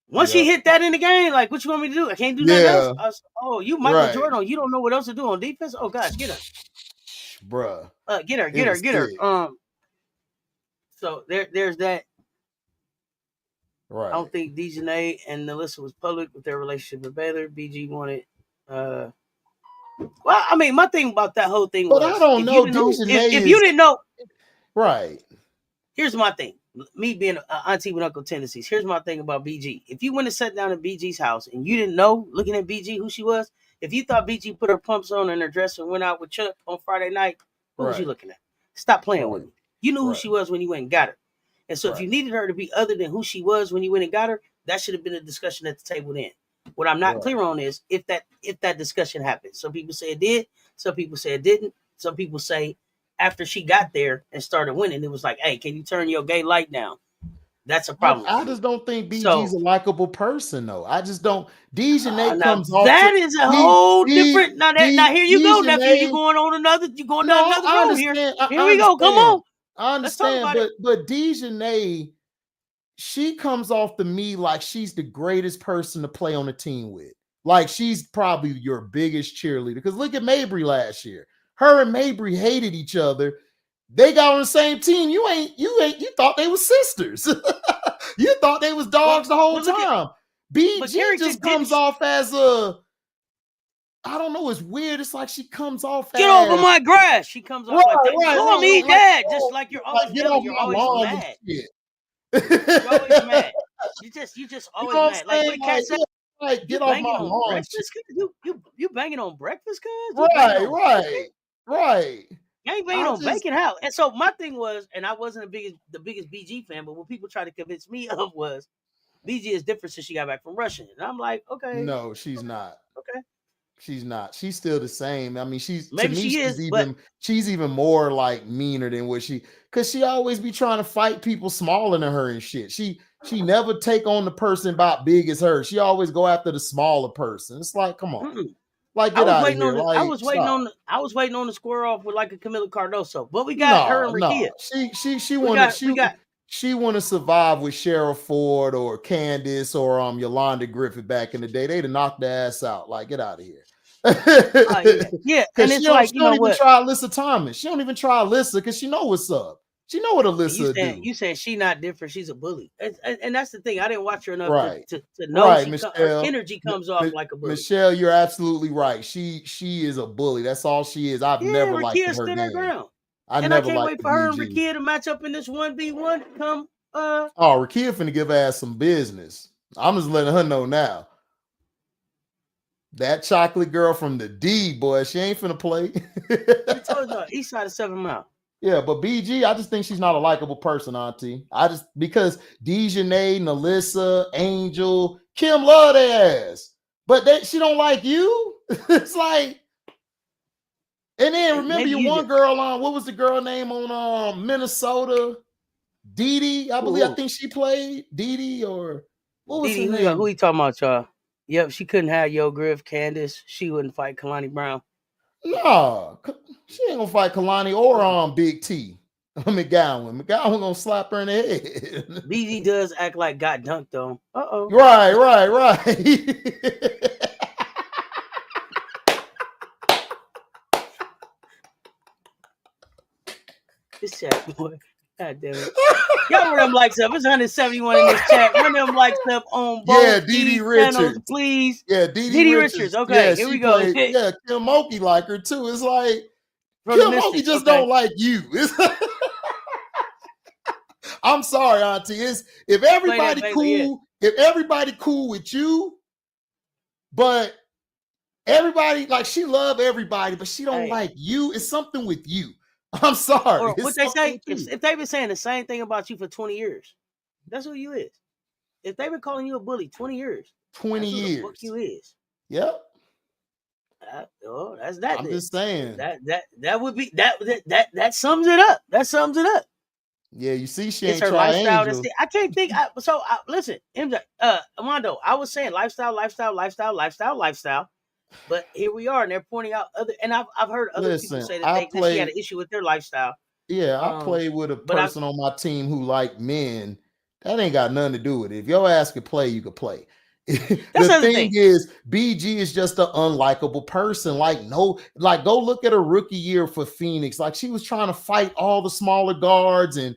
Once she hit that in the game, like, what you want me to do? I can't do nothing else. You Michael Jordan. You don't know what else to do on defense. Oh gosh, get her, bruh. Get her. So there's that. Right. I don't think Dejanay and Alyssa was public with their relationship with Baylor. BG wanted. Well, I mean, my thing about that whole thing was, I don't know. If you didn't know, right? Here's my thing. Me being an auntie with uncle tendencies. Here's my thing about BG. If you went and sat down at BG's house and you didn't know, looking at BG, who she was, if you thought BG put her pumps on in her dress and went out with Chuck on Friday night, who was you looking at? Stop playing with me. You knew who she was when you went and got her. And so if you needed her to be other than who she was when you went and got her, that should have been a discussion at the table then. What I'm not clear on is if that discussion happened. Some people say it did. Some people say it didn't. Some people say after she got there and started winning, it was like, hey, can you turn your gay light down? That's a problem. I just don't think BG's a likable person, though. I just don't. Dejanay comes off. That is a whole different. Now here you go, nephew. You going on another. You going down another road here. Here we go. Come on. I understand, but Dejanay, she comes off to me like she's the greatest person to play on a team with. Like she's probably your biggest cheerleader. Because look at Mabry last year. Her and Mabry hated each other. They got on the same team. You thought they were sisters. You thought they was dogs the whole time. BG just comes off as I don't know. It's weird. It's like she comes off get over my grass. She comes off like that. Call me dad. Just like you're always yelling. You're always mad. You're always mad. You just always mad. Like what the cat said. Like get off my lawn. You banging on breakfast, cuz? Right. I ain't banging on bacon house. And so my thing was, and I wasn't the biggest BG fan, but what people try to convince me of was BG is different since she got back from Russia. And I'm like, okay. No, she's not. Okay. She's not. She's still the same. I mean, she's even more like meaner than what because she always be trying to fight people smaller than her and shit. She never take on the person about big as her. She always go after the smaller person. It's like, come on. Mm-mm. Like, get out of here. I was waiting on the square off with like a Camilla Cardoso, but we got her and Rakia. She want to survive with Cheryl Ford or Candace or Yolanda Griffith back in the day. They'd have knocked their ass out. Like, get out of here. Yeah. And it's like, she don't even try Alyssa Thomas. She don't even try Alyssa because she know what's up. She know what Alyssa do. You saying she not different? She's a bully, and that's the thing. I didn't watch her enough to know. Her energy comes off like a bully. Michelle, you're absolutely right. She is a bully. That's all she is. I've never liked her game. Ground. I can't wait for her and Rakia to match up in this 1v1. Come. Rakia finna give her ass some business. I'm just letting her know now. That chocolate girl from the D, boy, she ain't finna play. I told you, east side of 7 Mile. Yeah, but BG, I just think she's not a likable person, Auntie. Because Dejanay, Nalissa, Angel, Kim love their ass, but she don't like you. It's like, and then remember your one girl on, what was the girl name on Minnesota? Dee, I believe. I think she played Dee, or what was her name? Who you talking about, y'all? Yep, she couldn't have Yo Griff, Candace. She wouldn't fight Kalani Brown. No, she ain't gonna fight Kalani or Big T. McGowan gonna slap her in the head. BG does act like got dunked on. Right. This chat, boy. God damn it. Y'all run them likes up. It's 171 in this chat. Run them likes up on both Dee Richards, channels, please. Yeah, Dee Richards. Okay, yeah, here we go. Kim Mulkey like her too. It's like Kim Mulkey just don't like you. I'm sorry, Auntie. If everybody cool with you, but everybody like she love everybody, but she don't like you. It's something with you. I'm sorry. Or what they say, if they've been saying the same thing about you for 20 years, that's who you is. If they've been calling you a bully 20 years, 20 that's years, who the fuck you is. Yep. That's that. I'm just saying that would be that sums it up. That sums it up. Yeah, you see, she ain't her lifestyle. I can't think. Listen, MJ, Armando, I was saying lifestyle. But here we are, and they're pointing out other. And I've heard other people say that she had an issue with their lifestyle. Yeah, I played with a person on my team who liked men. That ain't got nothing to do with it. If your ass could play, you could play. The thing is, BG is just an unlikable person. Go look at her rookie year for Phoenix. Like she was trying to fight all the smaller guards, and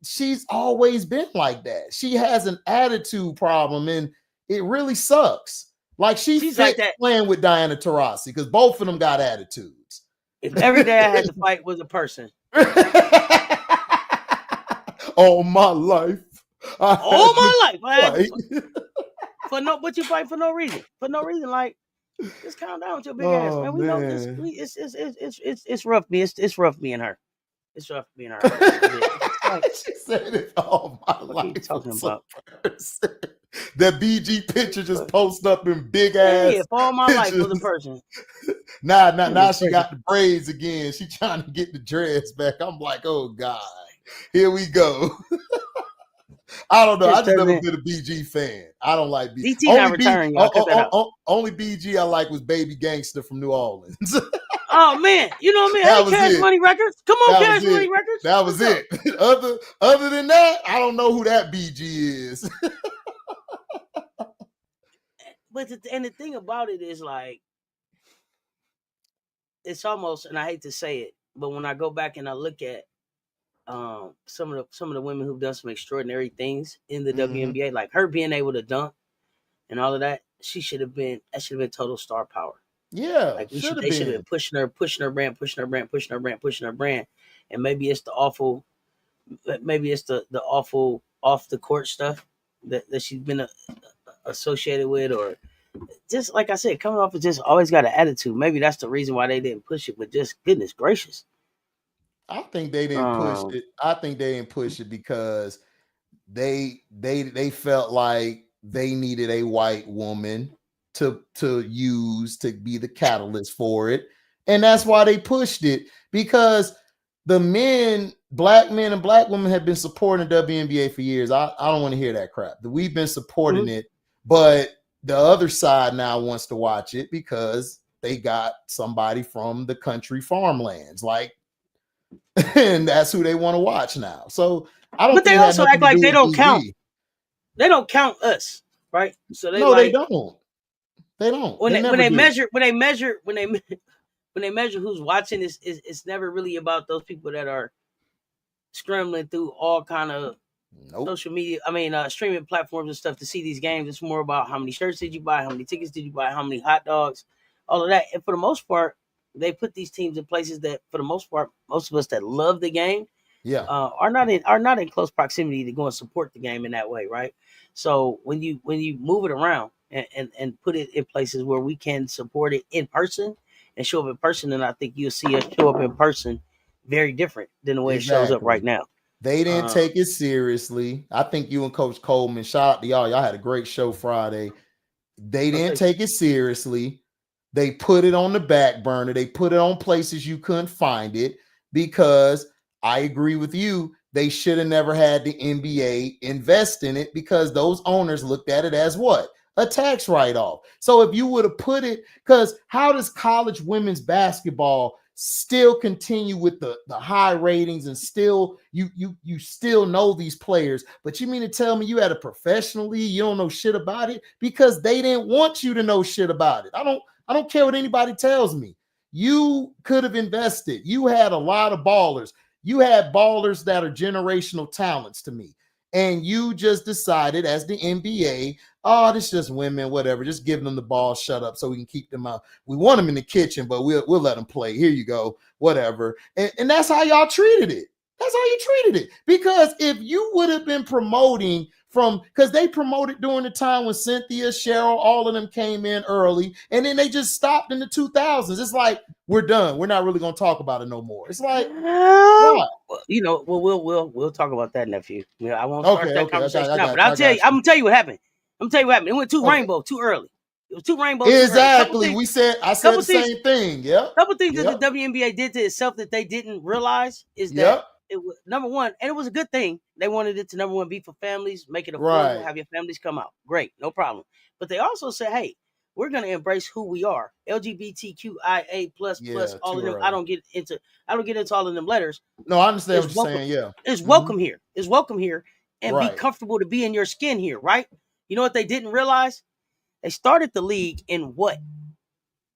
she's always been like that. She has an attitude problem, and it really sucks. Like she's like that playing with Diana Taurasi because both of them got attitudes. If every day I had to fight with a person, all my life, but you fight for no reason. For no reason, like just calm down with your big ass, man. We know this. It's rough. It's rough being her. It's rough being her. She said it all my life. What are you talking about? That BG picture just post up in big ass. Yeah, for all my life was a person. Now she got the braids again. She trying to get the dreads back. I'm like, oh God, here we go. I don't know. I just never been a BG fan. I don't like BG. DT not retiring, y'all. Only BG I like was Baby Gangster from New Orleans. Oh man, you know what I mean? That hey, was Cash it. Money Records. Come on, Cash Money Records. That was it. Other than that, I don't know who that BG is. But the thing about it is like, it's almost, and I hate to say it, but when I go back and I look at some of the women who've done some extraordinary things in the WNBA, like her being able to dunk and all of that, that should have been total star power. Yeah, like they should have been pushing her brand, and maybe it's the awful off the court stuff that she's been associated with, or just like I said, coming off of just always got an attitude. Maybe that's the reason why they didn't push it. But just goodness gracious, I think they didn't push it. I think they didn't push it because they felt like they needed a white woman to use to be the catalyst for it, and that's why they pushed it, because the black men and black women have been supporting the WNBA for years. I don't want to hear that crap. We've been supporting it, but the other side now wants to watch it because they got somebody from the country farmlands, like, and that's who they want to watch now. So I don't. But they also act like they don't count. They don't count us, right? So they they don't. They don't. When they measure who's watching, it's never really about those people that are scrambling through all kind of social media. I mean, streaming platforms and stuff to see these games. It's more about how many shirts did you buy, how many tickets did you buy, how many hot dogs, all of that. And for the most part, they put these teams in places that, for the most part, most of us that love the game, are not in close proximity to go and support the game in that way, right? So when you move it around and put it in places where we can support it in person and show up in person, and I think you'll see us show up in person very different than the way it shows up right now. They didn't take it seriously. I think you and Coach Coleman, shout out to y'all. Y'all had a great show Friday. They didn't take it seriously. They put it on the back burner. They put it on places you couldn't find it, because I agree with you. They should have never had the NBA invest in it, because those owners looked at it as what? A tax write-off. So if you would have put it, because how does college women's basketball still continue with the high ratings, and still you still know these players, but you mean to tell me you had a professional league, you don't know shit about it? Because they didn't want you to know shit about it. I don't care what anybody tells me. You could have invested. You had a lot of ballers. You had ballers that are generational talents to me. And you just decided as the NBA, oh, this is just women, whatever. Just give them the ball, shut up, so we can keep them out. We want them in the kitchen, but we'll let them play. Here you go, whatever. And that's how y'all treated it. That's how you treated it. Because if you would have been promoting because they promoted during the time when Cynthia, Cheryl, all of them came in early, and then they just stopped in the 2000s. It's like, we're done. We're not really going to talk about it no more. It's like, we'll talk about that, nephew. I won't start that conversation now, but I'm gonna tell you what happened. It went too rainbow too early. It was too rainbow. Exactly. I said the same thing. Yeah. Couple things that the WNBA did to itself that they didn't realize is that it was, number one, and it was a good thing. They wanted it to, number one, be for families, make it affordable, have your families come out. Great, no problem. But they also said, hey, we're going to embrace who we are. LGBTQIA plus all of them. I don't get into all of them letters. No, I understand what you're saying. Yeah. It's welcome here. It's welcome here, and be comfortable to be in your skin here, right? You know what they didn't realize? They started the league in what?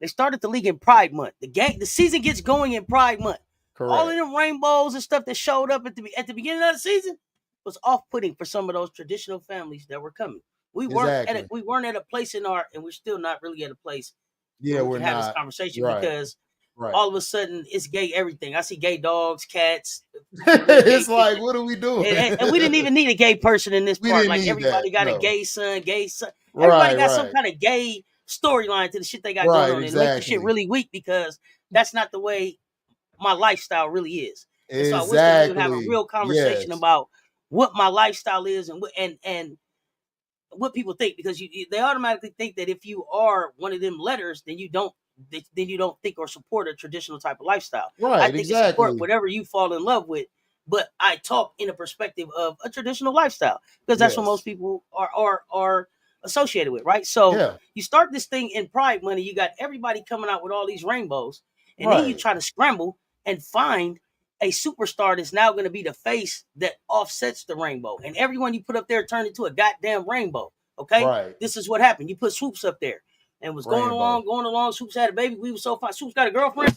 They started the league in Pride Month. The season gets going in Pride Month. Correct. All of them rainbows and stuff that showed up at the beginning of the season was off-putting for some of those traditional families that were coming. We weren't at a place and we're still not really at a place. Yeah, where we can have this conversation because all of a sudden it's gay everything. I see gay dogs, cats. It's like, what are we doing? And we didn't even need a gay person in this part. Like everybody got a gay son. Everybody got some kind of gay storyline to the shit they got going on, and make the shit really weak, because that's not the way my lifestyle really is. And so I wish that we would have a real conversation about what my lifestyle is, and what people think, because they automatically think that if you are one of them letters, then you don't think or support a traditional type of lifestyle. Right, I think you support exactly. whatever you fall in love with, but I talk in a perspective of a traditional lifestyle because that's what most Yes. people are associated with, right? So Yeah. you start this thing in Pride Month, you got everybody coming out with all these rainbows, and then you Right. try to scramble and find a superstar that's now going to be the face that offsets the rainbow, and everyone you put up there turned into a goddamn rainbow. Okay, Right. this is what happened. You put Swoops up there and was going Rainbow. along. Swoops had a baby. We was so fine. Swoops got a girlfriend.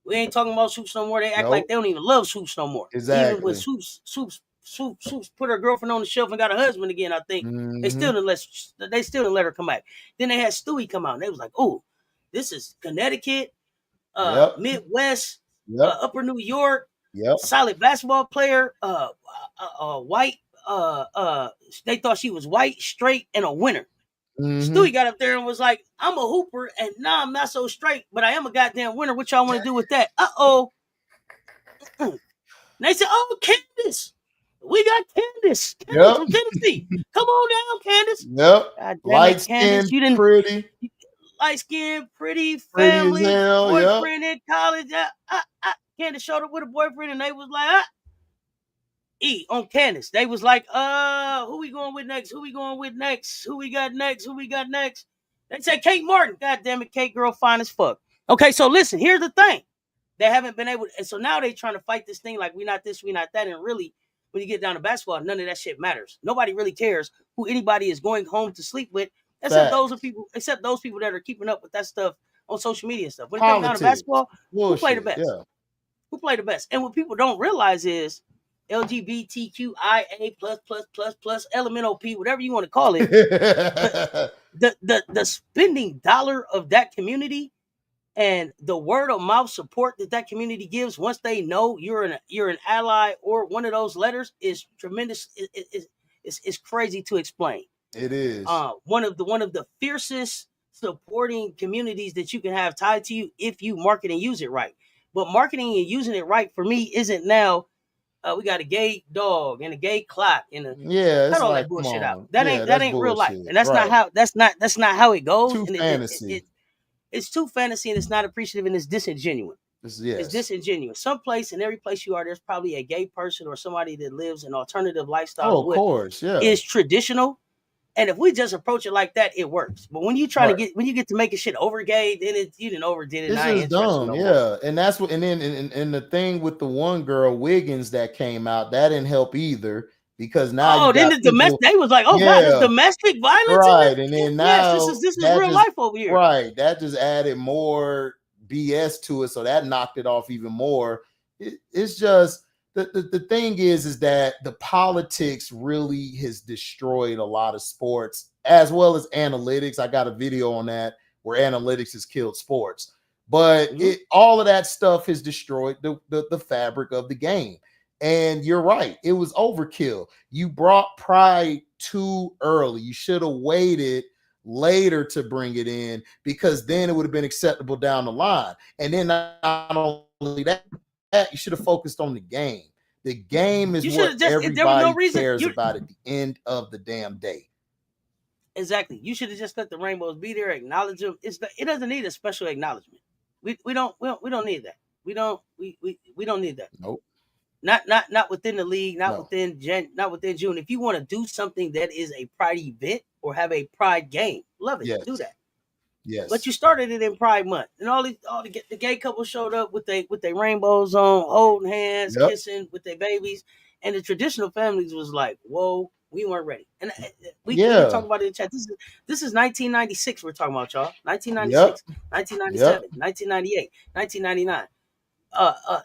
We ain't talking about Swoops no more. They act like Nope. they don't even love Swoops no more. Even with Exactly. Swoops put her girlfriend on the shelf and got a husband again. I think they still didn't let her come back. Then they had Stewie come out, and they was like, "Oh, this is Connecticut, Yep. Midwest, Yep. Upper New York, Yep. solid basketball player, white. They thought she was white, straight, and a winner." Stewie got up there and was like, "I'm a hooper, and nah, I'm not so straight, but I am a goddamn winner. What y'all want to do with that?" And they said, "Oh, Candace. We got Candace. Candace from Tennessee. Come on down, Candace." Yep. God damn Light it, Candace. skin, You didn't pretty. light skin, pretty, Pretty as family, hell. Yep. boyfriend in college. Candace showed up with a boyfriend, and they was like, on Candace. They was like, who we going with next? Who we going with next? Who we got next? Who we got next? They said Kate Martin. God damn it, Kate girl fine as fuck. Okay, so listen, here's the thing. They haven't been able to, and so now they trying to fight this thing like we not this, we not that. And really, when you get down to basketball, none of that shit matters. Nobody really cares who anybody is going home to sleep with, except those people that are keeping up with that stuff on social media and stuff. When it comes down to basketball, who play the best? Yeah. Who play the best? And what people don't realize is LGBTQIA plus elemental P, whatever you want to call it. the spending dollar of that community and the word of mouth support that community gives once they know you're an ally or one of those letters is tremendous. It's crazy to explain. It is one of the fiercest supporting communities that you can have tied to you if you market and use it right. But marketing and using it right for me isn't now. We got a gay dog and a gay clock and cut all that bullshit out. That ain't real life, and that's not how how it goes. Too fantasy. It's too fantasy, and it's not appreciative, and it's disingenuous. Yes. It's disingenuous. Someplace in every place you are, there's probably a gay person or somebody that lives an alternative lifestyle. Oh, of course, yeah. Is traditional. And if we just approach it like that, it works. But when you try to get to making shit over gay, then you didn't overdid it. It's just dumb, yeah. And that's what. And then and the thing with the one girl Wiggins that came out, that didn't help either because now then the domestic. They was like, God, it's domestic violence, right? And then now this is real life over here, right? That just added more BS to it, so that knocked it off even more. It's just. The thing is that the politics really has destroyed a lot of sports as well as analytics. I got a video on that where analytics has killed sports, but all of that stuff has destroyed the fabric of the game. And you're right, it was overkill. You brought pride too early. You should have waited later to bring it in because then it would have been acceptable down the line. And then not only that, you should have focused on the game. The game is what everybody cares about at the end of the damn day. Exactly. You should have just let the rainbows be there, acknowledge them. It doesn't need a special acknowledgement. We don't need that. We don't need that. Nope. Not within the league, not within June. If you want to do something that is a pride event or have a pride game, love it. Yes. Do that. Yes. But you started it in Pride Month, and all the gay couples showed up with their rainbows on, holding hands, kissing with their babies, and the traditional families was like, "Whoa, we weren't ready." And we can talk about it in chat. This is 1996. We're talking about, y'all. 1996, 1997, 1998, 1999.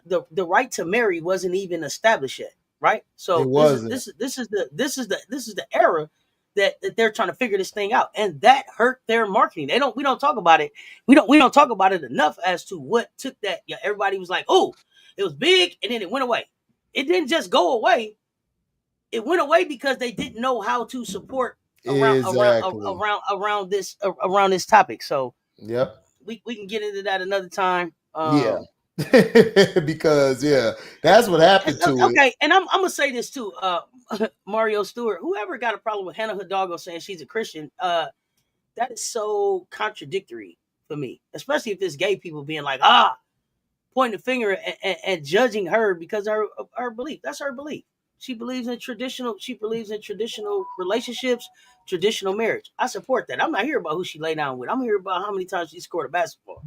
The right to marry wasn't even established yet, right? So this is the era that they're trying to figure this thing out, and that hurt their marketing. We don't talk about it. We don't talk about it enough as to what took that. Yeah, everybody was like, "Oh, it was big," and then it went away. It didn't just go away. It went away because they didn't know how to support around this topic. So we can get into that another time. Because that's what happened to it. Okay, and I'm gonna say this too. Mario Stewart, whoever got a problem with Hannah Hidalgo saying she's a Christian, that is so contradictory for me, especially if it's gay people being like, pointing the finger and judging her because of her belief. That's her belief. She believes in traditional relationships, traditional marriage. I support that. I'm not here about who she lay down with. I'm here about how many times she scored a basketball.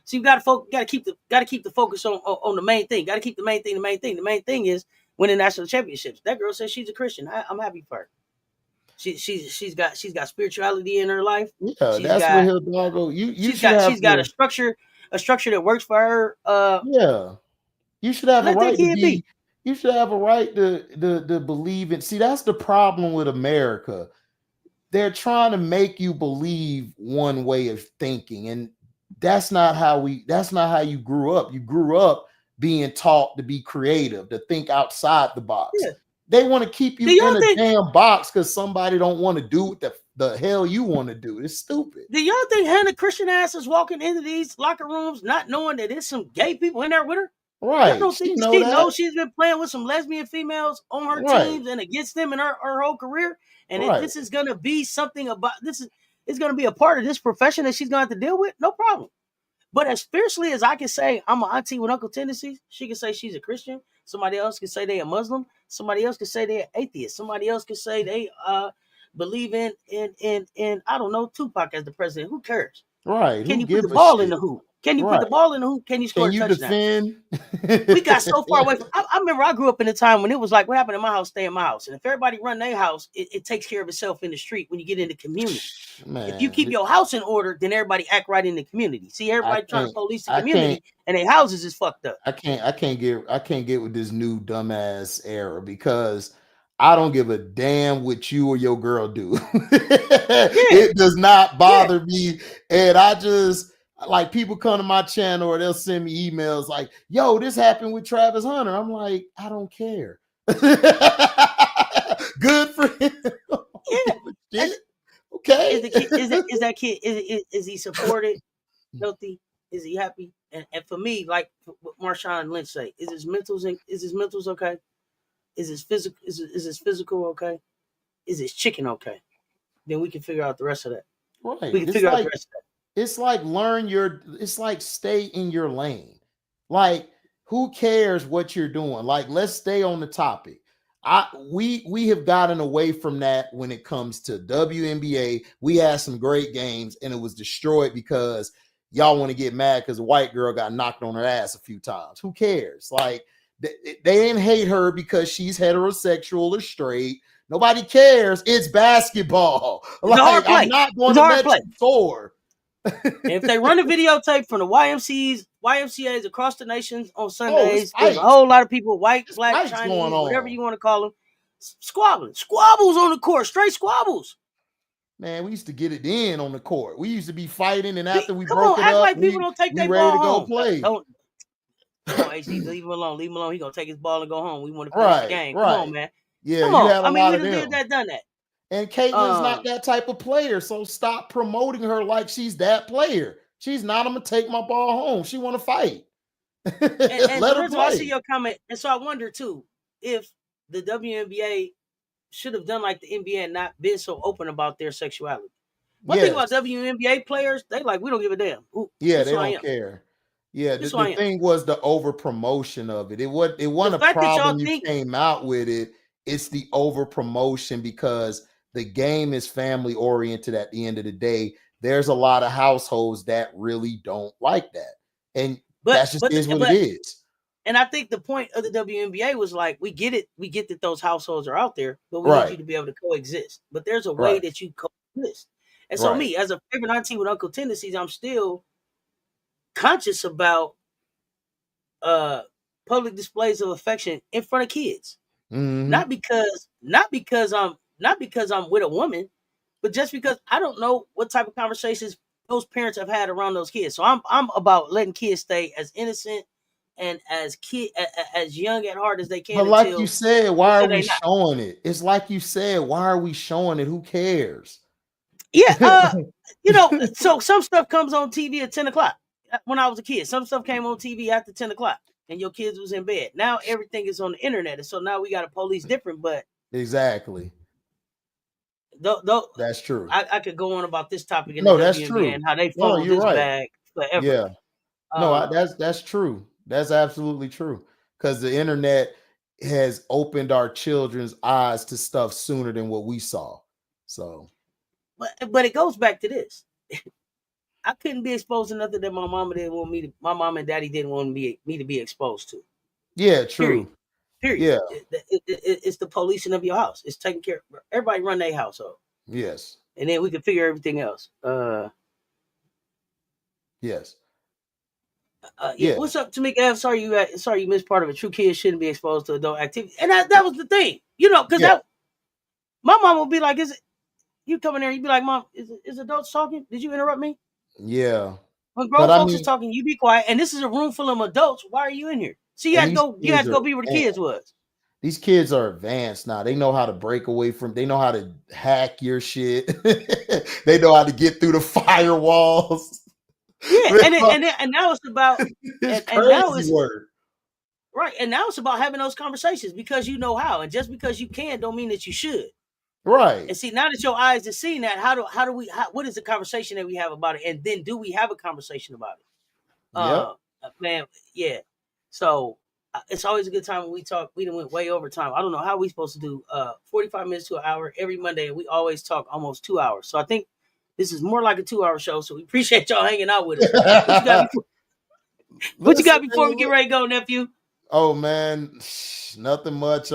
So you got to keep the focus on the main thing. Got to keep the main thing. The main thing. The main thing is winning national championships. That girl says she's a Christian. I'm happy for her. She's got spirituality in her life. Yeah, that's what Hidalgo. She's got a structure that works for her. You should have a right to be. You should have a right to believe in. See, that's the problem with America. They're trying to make you believe one way of thinking, and that's not how you grew up. You grew up being taught to be creative, to think outside the box. Yeah. They want to keep you in a damn box because somebody don't want to do what the hell you want to do. It's stupid. Do y'all think Hannah Christian ass is walking into these locker rooms not knowing that there's some gay people in there with her? Right. I don't think she knows she's been playing with some lesbian females on her teams and against them in her whole career. And if this is gonna be something about it's gonna be a part of this profession that she's gonna have to deal with, no problem. But as fiercely as I can say I'm an auntie with uncle tendencies, she can say she's a Christian. Somebody else can say they a Muslim. Somebody else can say they're atheist. Somebody else can say they believe in I don't know, Tupac as the president. Who cares? Right. Can you put the ball in the hoop? Can you put the ball in the hoop? Can you score a touchdown? Defend? We got so far away. I remember I grew up in a time when it was like, what happened in my house, stay in my house. And if everybody run their house, it takes care of itself in the street when you get in the community. Man, if you keep your house in order, then everybody act right in the community. See, everybody trying to police the community and their houses is fucked up. I can't get with this new dumbass era because I don't give a damn what you or your girl do. It does not bother me. And I just like people come to my channel or they'll send me emails like, yo, this happened with Travis Hunter. I'm like, I don't care. Good for him. Yeah. Okay. Is he supported, healthy? Is he happy? And for me, like what Marshawn Lynch say, is his mentals okay? Is his physical okay? Is his chicken okay? Then we can figure out the rest of that. Right. We can figure out the rest of that. It's like it's like stay in your lane. Like, who cares what you're doing? Like, let's stay on the topic. We have gotten away from that when it comes to WNBA. We had some great games and it was destroyed because y'all want to get mad because a white girl got knocked on her ass a few times. Who cares? Like, they didn't hate her because she's heterosexual or straight. Nobody cares. It's basketball. Like, I'm not going to let you score. If they run a videotape from the YMCAs across the nations on Sundays, there's a whole lot of people, white, black, Chinese, whatever you want to call them, squabbles on the court, straight squabbles. Man, we used to get it in on the court. We used to be fighting, and after we broke it up, like people don't take their ball home. Play. Don't HD, leave him alone. Leave him alone. He gonna take his ball and go home. We want to finish the game. Come on, man. Yeah, come on. I mean, we done done that. And Caitlin's not that type of player, so stop promoting her like she's that player. She's not. I'm gonna take my ball home. She want to fight. and let her play. I see your comment, and so I wonder too if the WNBA should have done like the NBA and not been so open about their sexuality. One thing about WNBA players, they like, we don't give a damn. They don't care. Yeah, the thing was the over promotion of it. It wasn't a problem. You came out with it. It's the over promotion because the game is family oriented at the end of the day. There's a lot of households that really don't like that. And that's just what it is. And I think the point of the WNBA was like, we get it. We get that those households are out there, but we want you to be able to coexist. But there's a way that you coexist. And so me, as a favorite auntie with Uncle Tendencies, I'm still conscious about public displays of affection in front of kids. Mm-hmm. Not because I'm with a woman, but just because I don't know what type of conversations those parents have had around those kids. So I'm about letting kids stay as innocent and as young at heart as they can. But like you said, why are we showing it? It's like you said, why are we showing it? Who cares? Yeah, so some stuff comes on TV at 10 o'clock. when I was a kid. Some stuff came on TV after 10 o'clock, and your kids was in bed. Now everything is on the internet, and so now we got to police different. But exactly, though that's true. I could go on about this topic in No, the that's WNBA true. and how they No, follow you're this right. bag forever. Yeah. No, that's true. That's absolutely true. Because the internet has opened our children's eyes to stuff sooner than what we saw. So, but it goes back to this. I couldn't be exposed to nothing that my mama didn't want me to. My mom and daddy didn't want me to be exposed to. Yeah, true. Period. Yeah, it's the policing of your house. It's taking care. Everybody run their household. Yes. And then we can figure everything else. Yes. Yeah. What's up, Tamika? Sorry you missed part of it. True kids shouldn't be exposed to adult activity, and that was the thing, because my mom would be like, "Is it you come in there?" You'd be like, "Mom, is adults talking? Did you interrupt me?" Yeah. When grown folks is talking, you be quiet. And this is a room full of adults. Why are you in here? So you had to go. You had to go be where the kids was. These kids are advanced now. They know how to break away from. They know how to hack your shit. They know how to get through the firewalls. Yeah, and now it's about. It's and now it's word. Right, and now it's about having those conversations because you know how, and just because you can don't mean that you should. Right. And see, now that your eyes are seeing that, what is the conversation that we have about it, and then do we have a conversation about it? Man, yeah. So it's always a good time when we talk. We done went way over time. I don't know how we supposed to do 45 minutes to an hour every Monday, and we always talk almost 2 hours. So I think this is more like a 2-hour show. So we appreciate y'all hanging out with us. What you got before we get ready to go, nephew? Oh man, nothing much.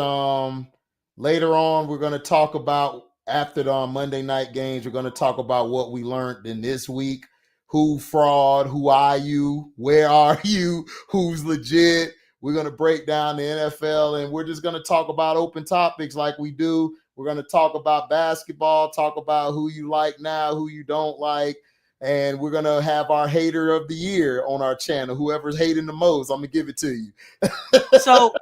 Later on, we're going to talk about, after the Monday night games, we're going to talk about what we learned in this week. Who fraud? Who are you? Where are you? Who's legit? We're going to break down the NFL, and we're just going to talk about open topics like we do. We're going to talk about basketball, talk about who you like now, who you don't like. And we're going to have our hater of the year on our channel. Whoever's hating the most, I'm going to give it to you. So,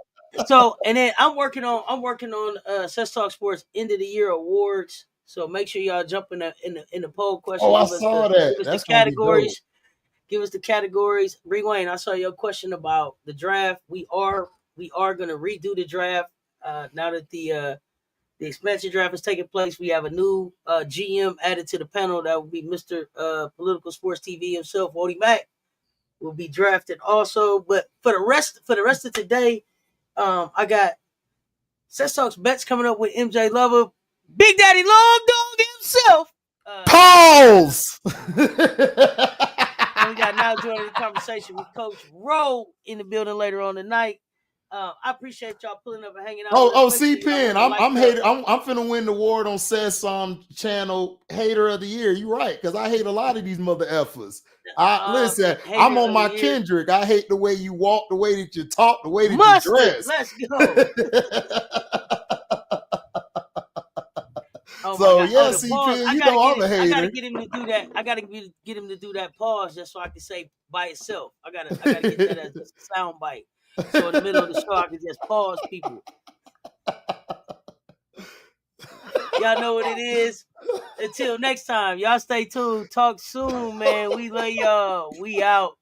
and then I'm working on Cess Talk Sports end of the year awards. So make sure y'all jump in the poll question. Oh, I saw that. Give us the categories. Give us the categories. Bree Wayne, I saw your question about the draft. We are going to redo the draft now that the expansion draft is taking place. We have a new GM added to the panel. That will be Mr. Political Sports TV himself, Wody Mack, will be drafted also. But for the rest of today, I got Cess Talks bets coming up with MJ Lover, Big Daddy Long Dog himself. Pause. And we got now joining the conversation with Coach Rowe in the building later on tonight. I appreciate y'all pulling up and hanging out. C-Pen. I'm finna win the award on Cess channel Hater of the Year. You right, because I hate a lot of these mother effers. Listen, I'm on my Kendrick. I hate the way you walk, the way that you talk, the way that you dress. Let's go. C-Pen, you know I'm a hater. I gotta get him to do that. I gotta get him to do that pause just so I can say by itself. I gotta get that as a sound bite. So in the middle of the show, I can just pause people. Y'all know what it is. Until next time, y'all stay tuned. Talk soon, man. We love y'all. We out.